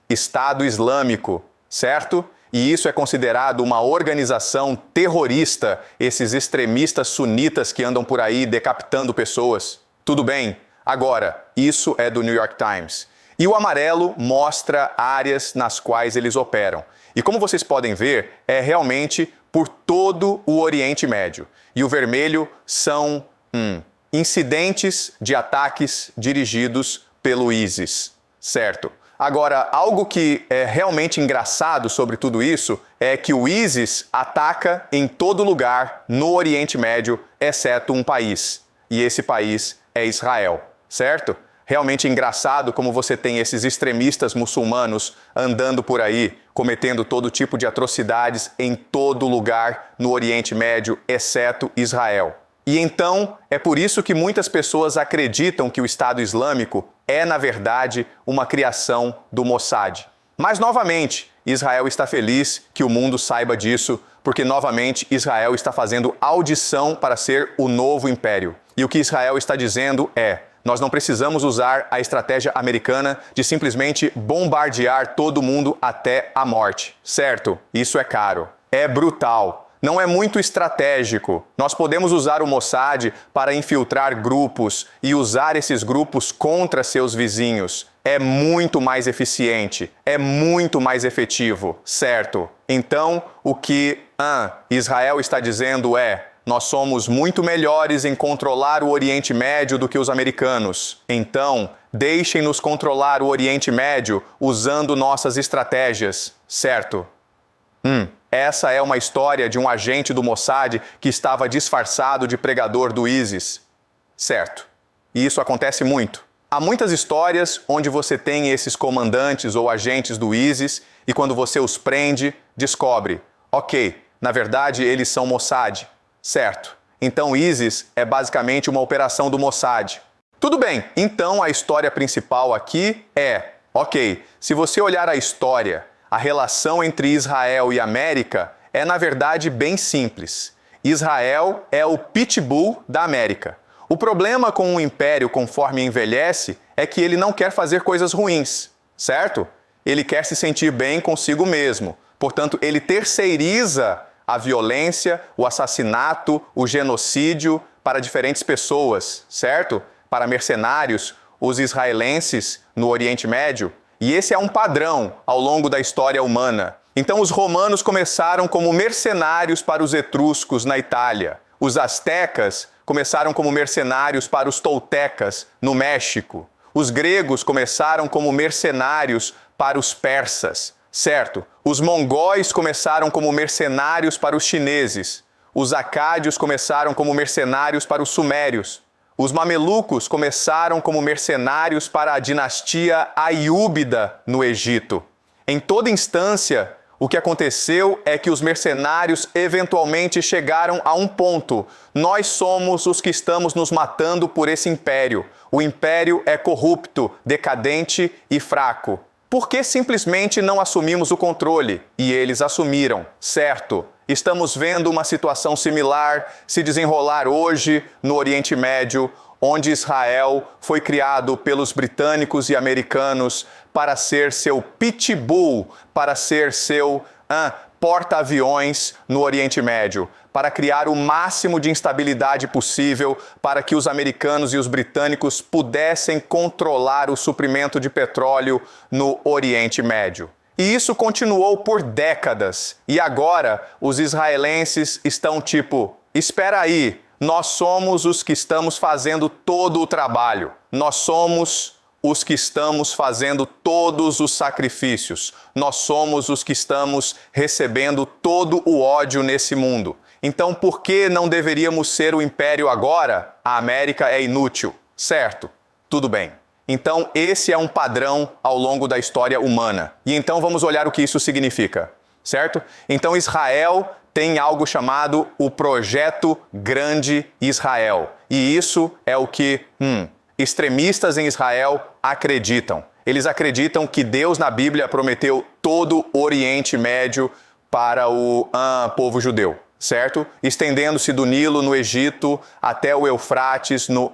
Estado Islâmico, certo? E isso é considerado uma organização terrorista, esses extremistas sunitas que andam por aí decapitando pessoas. Tudo bem, agora, isso é do New York Times. E o amarelo mostra áreas nas quais eles operam. E como vocês podem ver, é realmente por todo o Oriente Médio. E o vermelho são incidentes de ataques dirigidos pelo ISIS, certo? Agora, algo que é realmente engraçado sobre tudo isso é que o ISIS ataca em todo lugar no Oriente Médio, exceto um país. E esse país é Israel, certo? Realmente engraçado como você tem esses extremistas muçulmanos andando por aí, cometendo todo tipo de atrocidades em todo lugar no Oriente Médio, exceto Israel. E então, é por isso que muitas pessoas acreditam que o Estado Islâmico é, na verdade, uma criação do Mossad. Mas, novamente, Israel está feliz que o mundo saiba disso, porque, novamente, Israel está fazendo audição para ser o novo império. E o que Israel está dizendo é: nós não precisamos usar a estratégia americana de simplesmente bombardear todo mundo até a morte, certo? Isso é caro, é brutal. Não é muito estratégico. Nós podemos usar o Mossad para infiltrar grupos e usar esses grupos contra seus vizinhos. É muito mais eficiente, é muito mais efetivo, certo? Então, o que Israel está dizendo é: nós somos muito melhores em controlar o Oriente Médio do que os americanos. Então, deixem-nos controlar o Oriente Médio usando nossas estratégias, certo? Essa é uma história de um agente do Mossad que estava disfarçado de pregador do ISIS. Certo. E isso acontece muito. Há muitas histórias onde você tem esses comandantes ou agentes do ISIS e quando você os prende, descobre, ok, na verdade eles são Mossad. Certo. Então ISIS é basicamente uma operação do Mossad. Tudo bem, então a história principal aqui é, ok, se você olhar a história, a relação entre Israel e América é na verdade bem simples. Israel é o pitbull da América. O problema com o império conforme envelhece é que ele não quer fazer coisas ruins, certo? Ele quer se sentir bem consigo mesmo. Portanto, ele terceiriza a violência, o assassinato, o genocídio para diferentes pessoas, certo? Para mercenários, os israelenses no Oriente Médio. E esse é um padrão ao longo da história humana. Então, os romanos começaram como mercenários para os etruscos na Itália. Os astecas começaram como mercenários para os toltecas no México. Os gregos começaram como mercenários para os persas, certo? Os mongóis começaram como mercenários para os chineses. Os acádios começaram como mercenários para os sumérios. Os mamelucos começaram como mercenários para a dinastia Aiúbida no Egito. Em toda instância, o que aconteceu é que os mercenários eventualmente chegaram a um ponto. Nós somos os que estamos nos matando por esse império. O império é corrupto, decadente e fraco. Por que simplesmente não assumimos o controle? E eles assumiram, certo? Estamos vendo uma situação similar se desenrolar hoje no Oriente Médio, onde Israel foi criado pelos britânicos e americanos para ser seu pitbull, para ser seu porta-aviões no Oriente Médio, para criar o máximo de instabilidade possível para que os americanos e os britânicos pudessem controlar o suprimento de petróleo no Oriente Médio. E isso continuou por décadas. E agora os israelenses estão tipo, espera aí, nós somos os que estamos fazendo todo o trabalho. Nós somos os que estamos fazendo todos os sacrifícios. Nós somos os que estamos recebendo todo o ódio nesse mundo. Então, por que não deveríamos ser o império agora? A América é inútil, certo? Tudo bem. Então, esse é um padrão ao longo da história humana. E então vamos olhar o que isso significa, certo? Então, Israel tem algo chamado o Projeto Grande Israel. E isso é o que extremistas em Israel acreditam. Eles acreditam que Deus na Bíblia prometeu todo o Oriente Médio para o povo judeu, certo? Estendendo-se do Nilo no Egito até o Eufrates no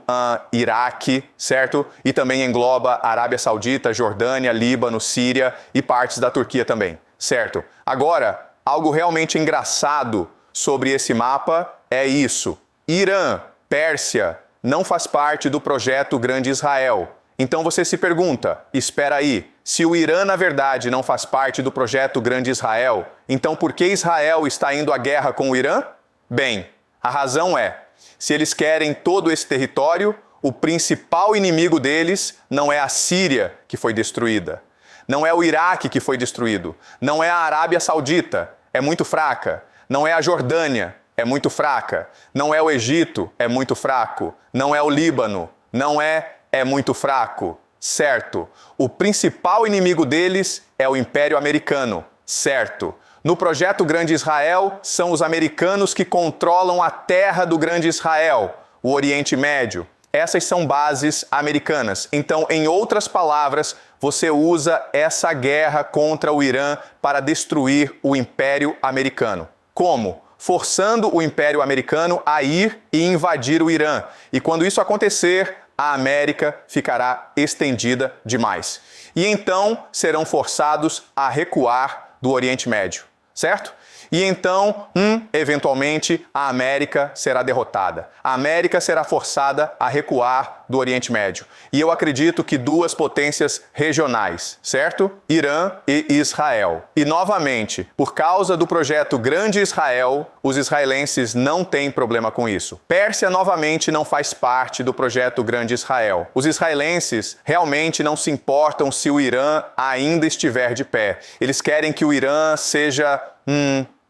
Iraque, certo? E também engloba Arábia Saudita, Jordânia, Líbano, Síria e partes da Turquia também, certo? Agora, algo realmente engraçado sobre esse mapa é isso. Irã, Pérsia, não faz parte do Projeto Grande Israel. Então você se pergunta, espera aí, se o Irã na verdade não faz parte do Projeto Grande Israel, então por que Israel está indo à guerra com o Irã? Bem, a razão é, se eles querem todo esse território, o principal inimigo deles não é a Síria que foi destruída, não é o Iraque que foi destruído, não é a Arábia Saudita, é muito fraca, não é a Jordânia, é muito fraca, não é o Egito, é muito fraco, não é o Líbano, não é muito fraco, certo? O principal inimigo deles é o Império Americano, certo? No Projeto Grande Israel, são os americanos que controlam a terra do Grande Israel, o Oriente Médio. Essas são bases americanas. Então, em outras palavras, você usa essa guerra contra o Irã para destruir o Império Americano. Como? Forçando o Império Americano a ir e invadir o Irã. E quando isso acontecer, a América ficará estendida demais. E então serão forçados a recuar do Oriente Médio, certo? E então, eventualmente, a América será derrotada. A América será forçada a recuar do Oriente Médio. E eu acredito que duas potências regionais, certo? Irã e Israel. E, novamente, por causa do projeto Grande Israel, os israelenses não têm problema com isso. Pérsia, novamente, não faz parte do projeto Grande Israel. Os israelenses realmente não se importam se o Irã ainda estiver de pé. Eles querem que o Irã seja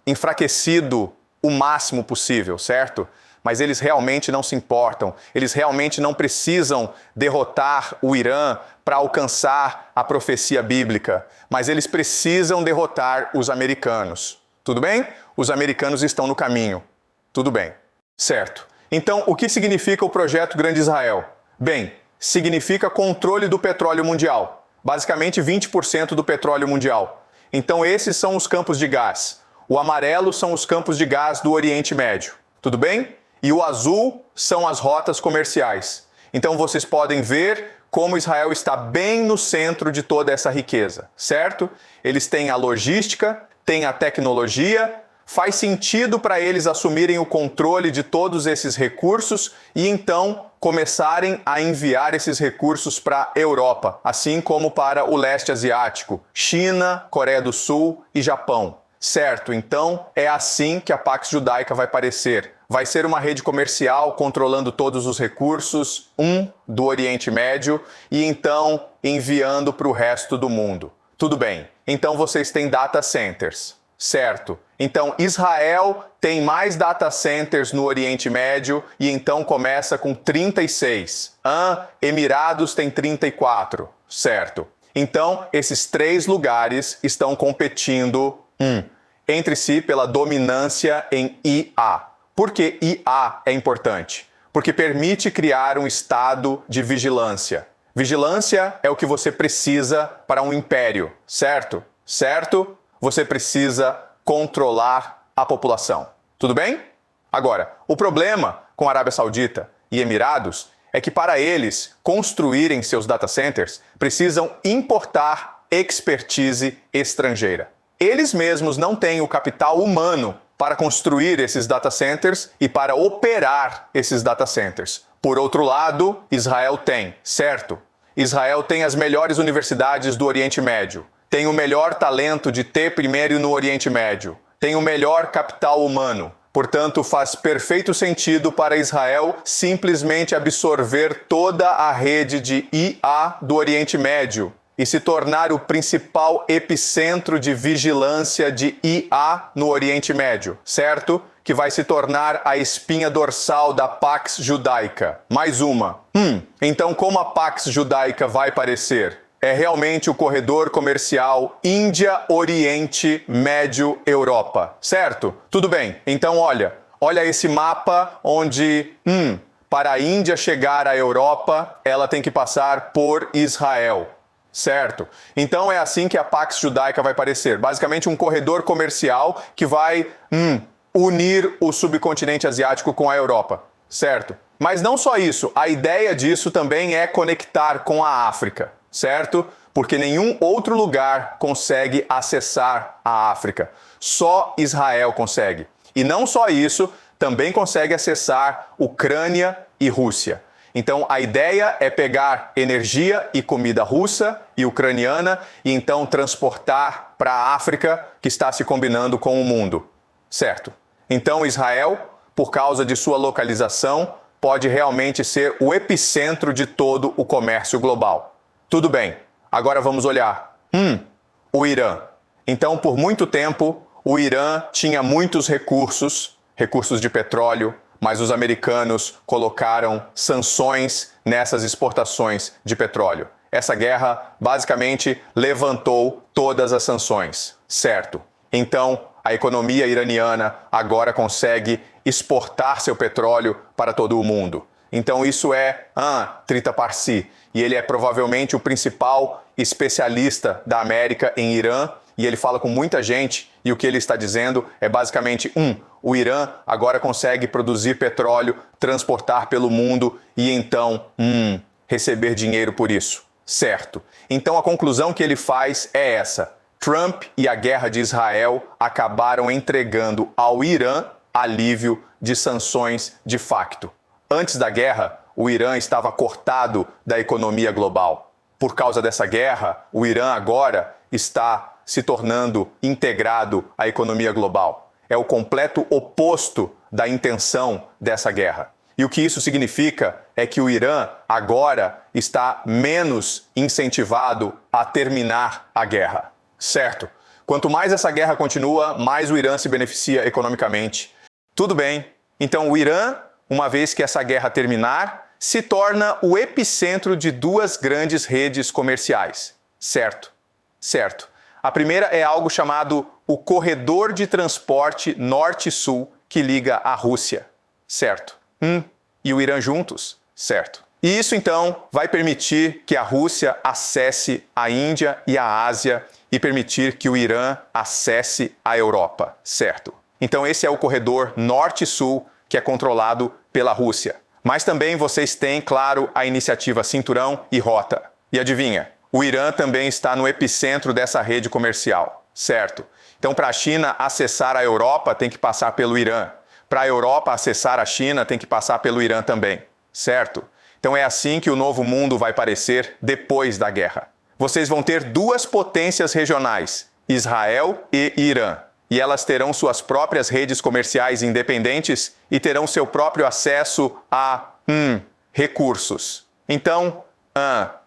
enfraquecido o máximo possível, certo? Mas eles realmente não se importam, eles realmente não precisam derrotar o Irã para alcançar a profecia bíblica, mas eles precisam derrotar os americanos. Tudo bem? Os americanos estão no caminho. Tudo bem. Certo. Então, o que significa o projeto Grande Israel? Bem, significa controle do petróleo mundial. Basicamente 20% do petróleo mundial. Então, esses são os campos de gás. O amarelo são os campos de gás do Oriente Médio. Tudo bem? E o azul são as rotas comerciais. Então vocês podem ver como Israel está bem no centro de toda essa riqueza, certo? Eles têm a logística, têm a tecnologia, faz sentido para eles assumirem o controle de todos esses recursos e então começarem a enviar esses recursos para a Europa, assim como para o leste asiático, China, Coreia do Sul e Japão. Certo, então é assim que a Pax Judaica vai parecer. Vai ser uma rede comercial controlando todos os recursos, do Oriente Médio, e então enviando para o resto do mundo. Tudo bem, então vocês têm data centers, certo? Então Israel tem mais data centers no Oriente Médio e então começa com 36. Emirados tem 34, certo? Então esses 3 lugares estão competindo entre si pela dominância em IA. Por que IA é importante? Porque permite criar um estado de vigilância. Vigilância é o que você precisa para um império, certo? Certo? Você precisa controlar a população. Tudo bem? Agora, o problema com a Arábia Saudita e Emirados é que para eles construírem seus data centers, precisam importar expertise estrangeira. Eles mesmos não têm o capital humano para construir esses data centers e para operar esses data centers. Por outro lado, Israel tem, certo? Israel tem as melhores universidades do Oriente Médio, tem o melhor talento de ter primeiro no Oriente Médio, tem o melhor capital humano. Portanto, faz perfeito sentido para Israel simplesmente absorver toda a rede de IA do Oriente Médio e se tornar o principal epicentro de vigilância de IA no Oriente Médio, certo? Que vai se tornar a espinha dorsal da Pax Judaica. Mais uma. Então como a Pax Judaica vai parecer? É realmente o corredor comercial Índia, Oriente, Médio, Europa, certo? Tudo bem. Então olha esse mapa onde, para a Índia chegar à Europa, ela tem que passar por Israel. Certo? Então é assim que a Pax Judaica vai parecer. Basicamente um corredor comercial que vai unir o subcontinente asiático com a Europa. Certo? Mas não só isso. A ideia disso também é conectar com a África. Certo? Porque nenhum outro lugar consegue acessar a África. Só Israel consegue. E não só isso, também consegue acessar Ucrânia e Rússia. Então, a ideia é pegar energia e comida russa e ucraniana e então transportar para a África, que está se combinando com o mundo. Certo? Então, Israel, por causa de sua localização, pode realmente ser o epicentro de todo o comércio global. Tudo bem. Agora vamos olhar. O Irã. Então, por muito tempo, o Irã tinha muitos recursos de petróleo, mas os americanos colocaram sanções nessas exportações de petróleo. Essa guerra basicamente levantou todas as sanções, certo? Então, a economia iraniana agora consegue exportar seu petróleo para todo o mundo. Então, isso é Trita Parsi, e ele é provavelmente o principal especialista da América em Irã, e ele fala com muita gente, e o que ele está dizendo é basicamente, o Irã agora consegue produzir petróleo, transportar pelo mundo e então, receber dinheiro por isso. Certo. Então a conclusão que ele faz é essa. Trump e a guerra de Israel acabaram entregando ao Irã alívio de sanções de facto. Antes da guerra, o Irã estava cortado da economia global. Por causa dessa guerra, o Irã agora está se tornando integrado à economia global. É o completo oposto da intenção dessa guerra. E o que isso significa é que o Irã agora está menos incentivado a terminar a guerra. Certo? Quanto mais essa guerra continua, mais o Irã se beneficia economicamente. Tudo bem, então o Irã, uma vez que essa guerra terminar, se torna o epicentro de duas grandes redes comerciais. Certo, certo. A primeira é algo chamado o Corredor de Transporte Norte-Sul, que liga a Rússia. Certo. E o Irã juntos? Certo. E isso, então, vai permitir que a Rússia acesse a Índia e a Ásia e permitir que o Irã acesse a Europa. Certo. Então, esse é o corredor Norte-Sul, que é controlado pela Rússia. Mas também vocês têm, claro, a iniciativa Cinturão e Rota. E adivinha? O Irã também está no epicentro dessa rede comercial. Certo. Então, para a China acessar a Europa, tem que passar pelo Irã. Para a Europa acessar a China, tem que passar pelo Irã também. Certo? Então é assim que o novo mundo vai parecer depois da guerra. Vocês vão ter duas potências regionais, Israel e Irã. E elas terão suas próprias redes comerciais independentes e terão seu próprio acesso a recursos. Então,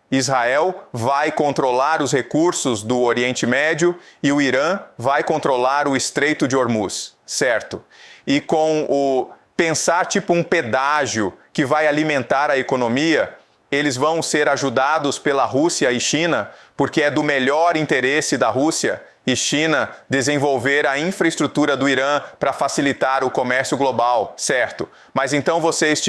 Israel vai controlar os recursos do Oriente Médio e o Irã vai controlar o Estreito de Hormuz, certo? E com o pensar tipo um pedágio que vai alimentar a economia, eles vão ser ajudados pela Rússia e China, porque é do melhor interesse da Rússia e China desenvolver a infraestrutura do Irã para facilitar o comércio global, certo? Mas então vocês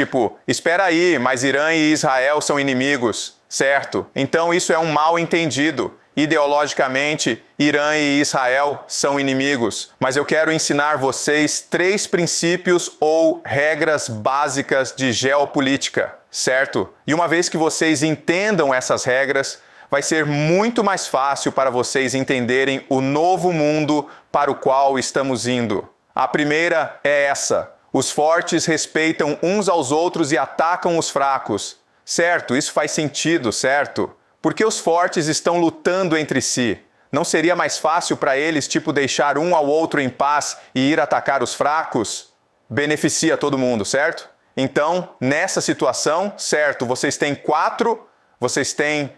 espera aí, mas Irã e Israel são inimigos, certo? Então isso é um mal entendido. Ideologicamente, Irã e Israel são inimigos, mas eu quero ensinar vocês 3 princípios ou regras básicas de geopolítica, certo? E uma vez que vocês entendam essas regras, vai ser muito mais fácil para vocês entenderem o novo mundo para o qual estamos indo. A primeira é essa: os fortes respeitam uns aos outros e atacam os fracos. Certo, isso faz sentido, certo? Porque os fortes estão lutando entre si. Não seria mais fácil para eles, deixar um ao outro em paz e ir atacar os fracos? Beneficia todo mundo, certo? Então, nessa situação, certo, vocês têm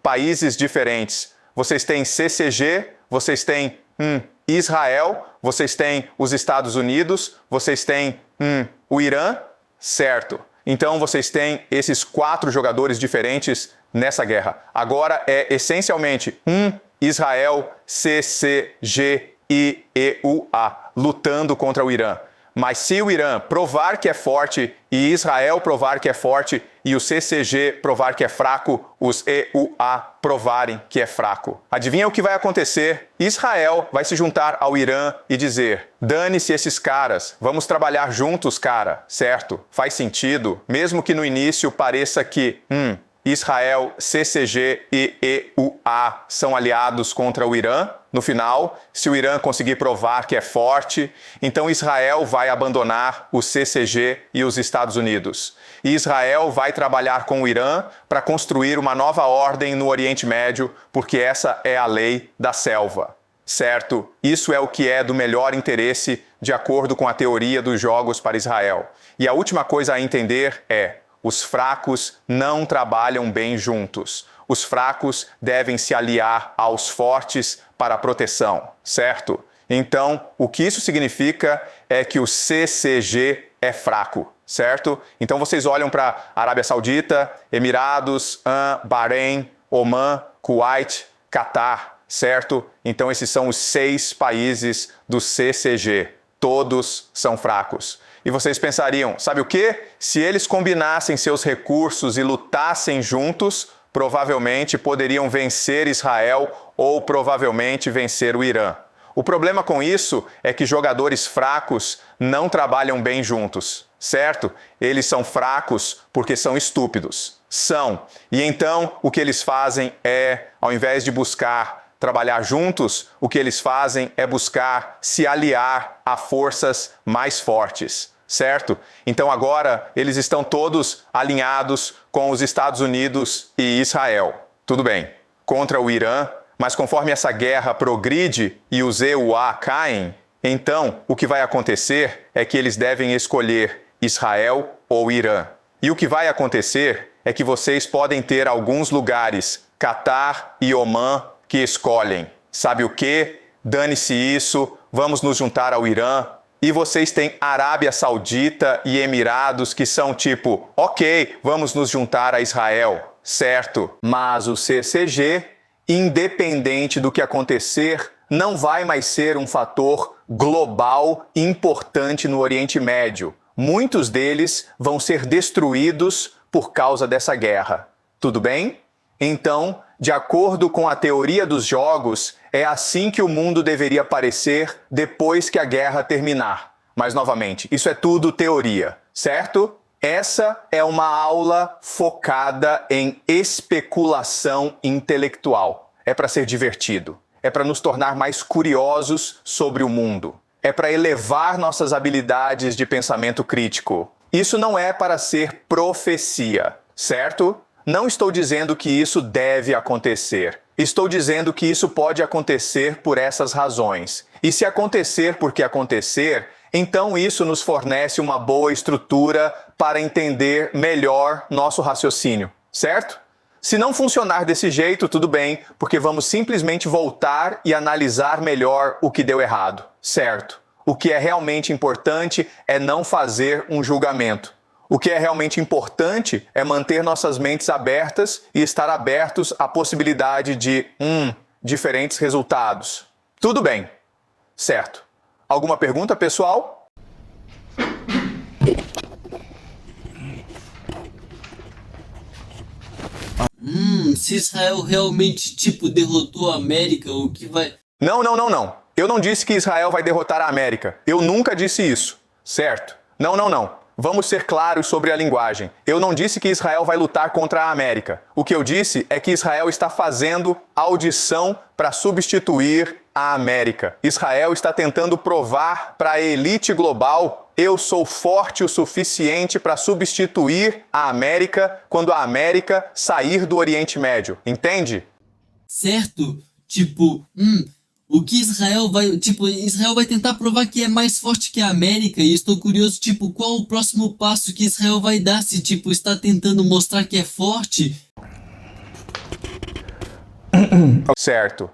países diferentes. Vocês têm CCG, vocês têm Israel, vocês têm os Estados Unidos, vocês têm o Irã, certo? Então, vocês têm esses 4 jogadores diferentes nessa guerra. Agora é essencialmente Israel, CCG e EUA lutando contra o Irã. Mas se o Irã provar que é forte e Israel provar que é forte e o CCG provar que é fraco, os EUA provarem que é fraco, adivinha o que vai acontecer? Israel vai se juntar ao Irã e dizer: dane-se esses caras, vamos trabalhar juntos, cara, certo? Faz sentido, mesmo que no início pareça que Israel, CCG e EUA são aliados contra o Irã. No final, se o Irã conseguir provar que é forte, então Israel vai abandonar o CCG e os Estados Unidos. E Israel vai trabalhar com o Irã para construir uma nova ordem no Oriente Médio, porque essa é a lei da selva. Certo? Isso é o que é do melhor interesse de acordo com a teoria dos jogos para Israel. E a última coisa a entender é: os fracos não trabalham bem juntos. Os fracos devem se aliar aos fortes para a proteção, certo? Então, o que isso significa é que o CCG é fraco, certo? Então, vocês olham para Arábia Saudita, Emirados, Bahrein, Omã, Kuwait, Catar, certo? Então, esses são os 6 países do CCG. Todos são fracos. E vocês pensariam, sabe o quê? Se eles combinassem seus recursos e lutassem juntos, provavelmente poderiam vencer Israel ou provavelmente vencer o Irã. O problema com isso é que jogadores fracos não trabalham bem juntos, certo? Eles são fracos porque são estúpidos. São. E então, o que eles fazem é, ao invés de buscar trabalhar juntos, o que eles fazem é buscar se aliar a forças mais fortes. Certo? Então agora eles estão todos alinhados com os Estados Unidos e Israel. Tudo bem, contra o Irã, mas conforme essa guerra progride e os EUA caem, então o que vai acontecer é que eles devem escolher Israel ou Irã. E o que vai acontecer é que vocês podem ter alguns lugares, Catar e Omã, que escolhem. Sabe o quê? dane-se isso, vamos nos juntar ao Irã. E vocês têm Arábia Saudita e Emirados que são tipo, ok, vamos nos juntar a Israel, certo? Mas o CCG, independente do que acontecer, não vai mais ser um fator global importante no Oriente Médio. Muitos deles vão ser destruídos por causa dessa guerra. Tudo bem? Então, de acordo com a teoria dos jogos, é assim que o mundo deveria parecer depois que a guerra terminar. Mas, novamente, isso é tudo teoria, certo? Essa é uma aula focada em especulação intelectual. É para ser divertido. É para nos tornar mais curiosos sobre o mundo. É para elevar nossas habilidades de pensamento crítico. Isso não é para ser profecia, certo? Não estou dizendo que isso deve acontecer. Estou dizendo que isso pode acontecer por essas razões. E se acontecer porque acontecer, então isso nos fornece uma boa estrutura para entender melhor nosso raciocínio, certo? Se não funcionar desse jeito, tudo bem, porque vamos simplesmente voltar e analisar melhor o que deu errado, certo? O que é realmente importante é não fazer um julgamento. O que é realmente importante é manter nossas mentes abertas e estar abertos à possibilidade de, diferentes resultados. Tudo bem. Certo. Alguma pergunta, pessoal? Se Israel realmente, derrotou a América, o que vai... Não. Eu não disse que Israel vai derrotar a América. Eu nunca disse isso. Certo? Não. Vamos ser claros sobre a linguagem. Eu não disse que Israel vai lutar contra a América. O que eu disse é que Israel está fazendo audição para substituir a América. Israel está tentando provar para a elite global: eu sou forte o suficiente para substituir a América quando a América sair do Oriente Médio. Entende? Certo? O que Israel vai... Israel vai tentar provar que é mais forte que a América, e estou curioso, qual o próximo passo que Israel vai dar se, está tentando mostrar que é forte? Certo.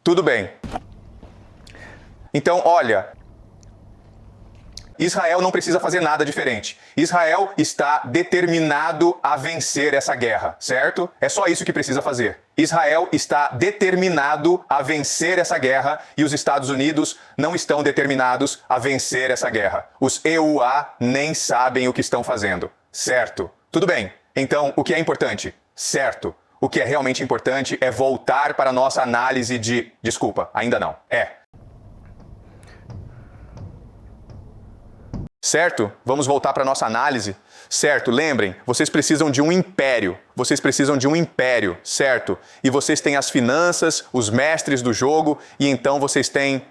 Tudo bem. Então, olha, Israel não precisa fazer nada diferente. Israel está determinado a vencer essa guerra, certo? É só isso que precisa fazer. Israel está determinado a vencer essa guerra e os Estados Unidos não estão determinados a vencer essa guerra. Os EUA nem sabem o que estão fazendo, certo? Tudo bem. Então, o que é importante? Certo. O que é realmente importante é voltar para a nossa análise de... Desculpa, ainda não. Certo? Vamos voltar para a nossa análise. Certo, lembrem, vocês precisam de um império. Certo? E vocês têm as finanças, os mestres do jogo, e então vocês têm,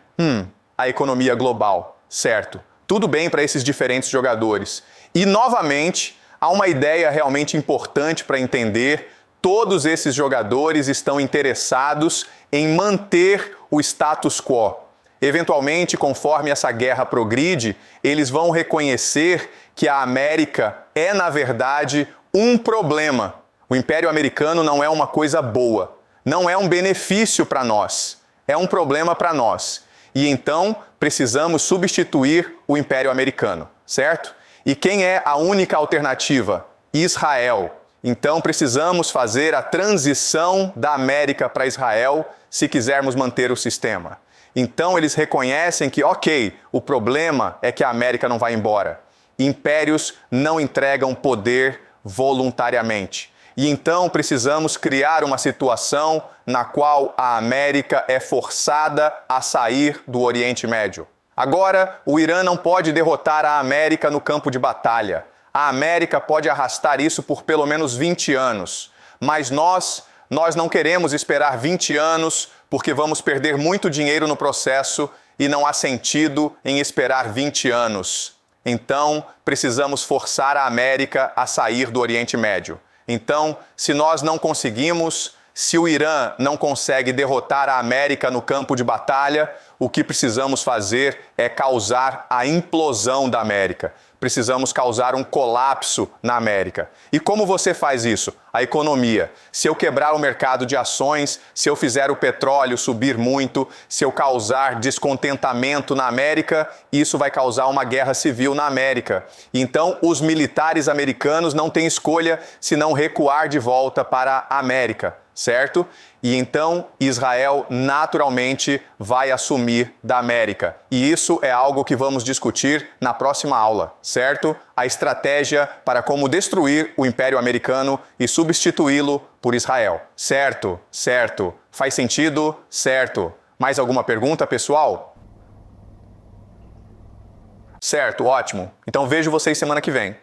a economia global. Certo? Tudo bem para esses diferentes jogadores. E, novamente, há uma ideia realmente importante para entender. Todos esses jogadores estão interessados em manter o status quo. Eventualmente, conforme essa guerra progride, eles vão reconhecer que a América é, na verdade, um problema. O Império Americano não é uma coisa boa, não é um benefício para nós, é um problema para nós. E então, precisamos substituir o Império Americano, certo? E quem é a única alternativa? Israel. Então, precisamos fazer a transição da América para Israel se quisermos manter o sistema. Então eles reconhecem que, ok, o problema é que a América não vai embora. Impérios não entregam poder voluntariamente. E então precisamos criar uma situação na qual a América é forçada a sair do Oriente Médio. Agora, o Irã não pode derrotar a América no campo de batalha. A América pode arrastar isso por pelo menos 20 anos. Mas nós não queremos esperar 20 anos porque vamos perder muito dinheiro no processo e não há sentido em esperar 20 anos. Então, precisamos forçar a América a sair do Oriente Médio. Então, se nós não conseguimos, se o Irã não consegue derrotar a América no campo de batalha, o que precisamos fazer é causar a implosão da América. precisamos causar um colapso na América. E como você faz isso? A economia. Se eu quebrar o mercado de ações, se eu fizer o petróleo subir muito, se eu causar descontentamento na América, isso vai causar uma guerra civil na América. Então, os militares americanos não têm escolha senão recuar de volta para a América, certo? E então Israel naturalmente vai assumir da América. E isso é algo que vamos discutir na próxima aula, certo? A estratégia para como destruir o Império Americano e substituí-lo por Israel. Certo? Certo. Faz sentido? Certo. Mais alguma pergunta, pessoal? Certo, ótimo. Então vejo vocês semana que vem.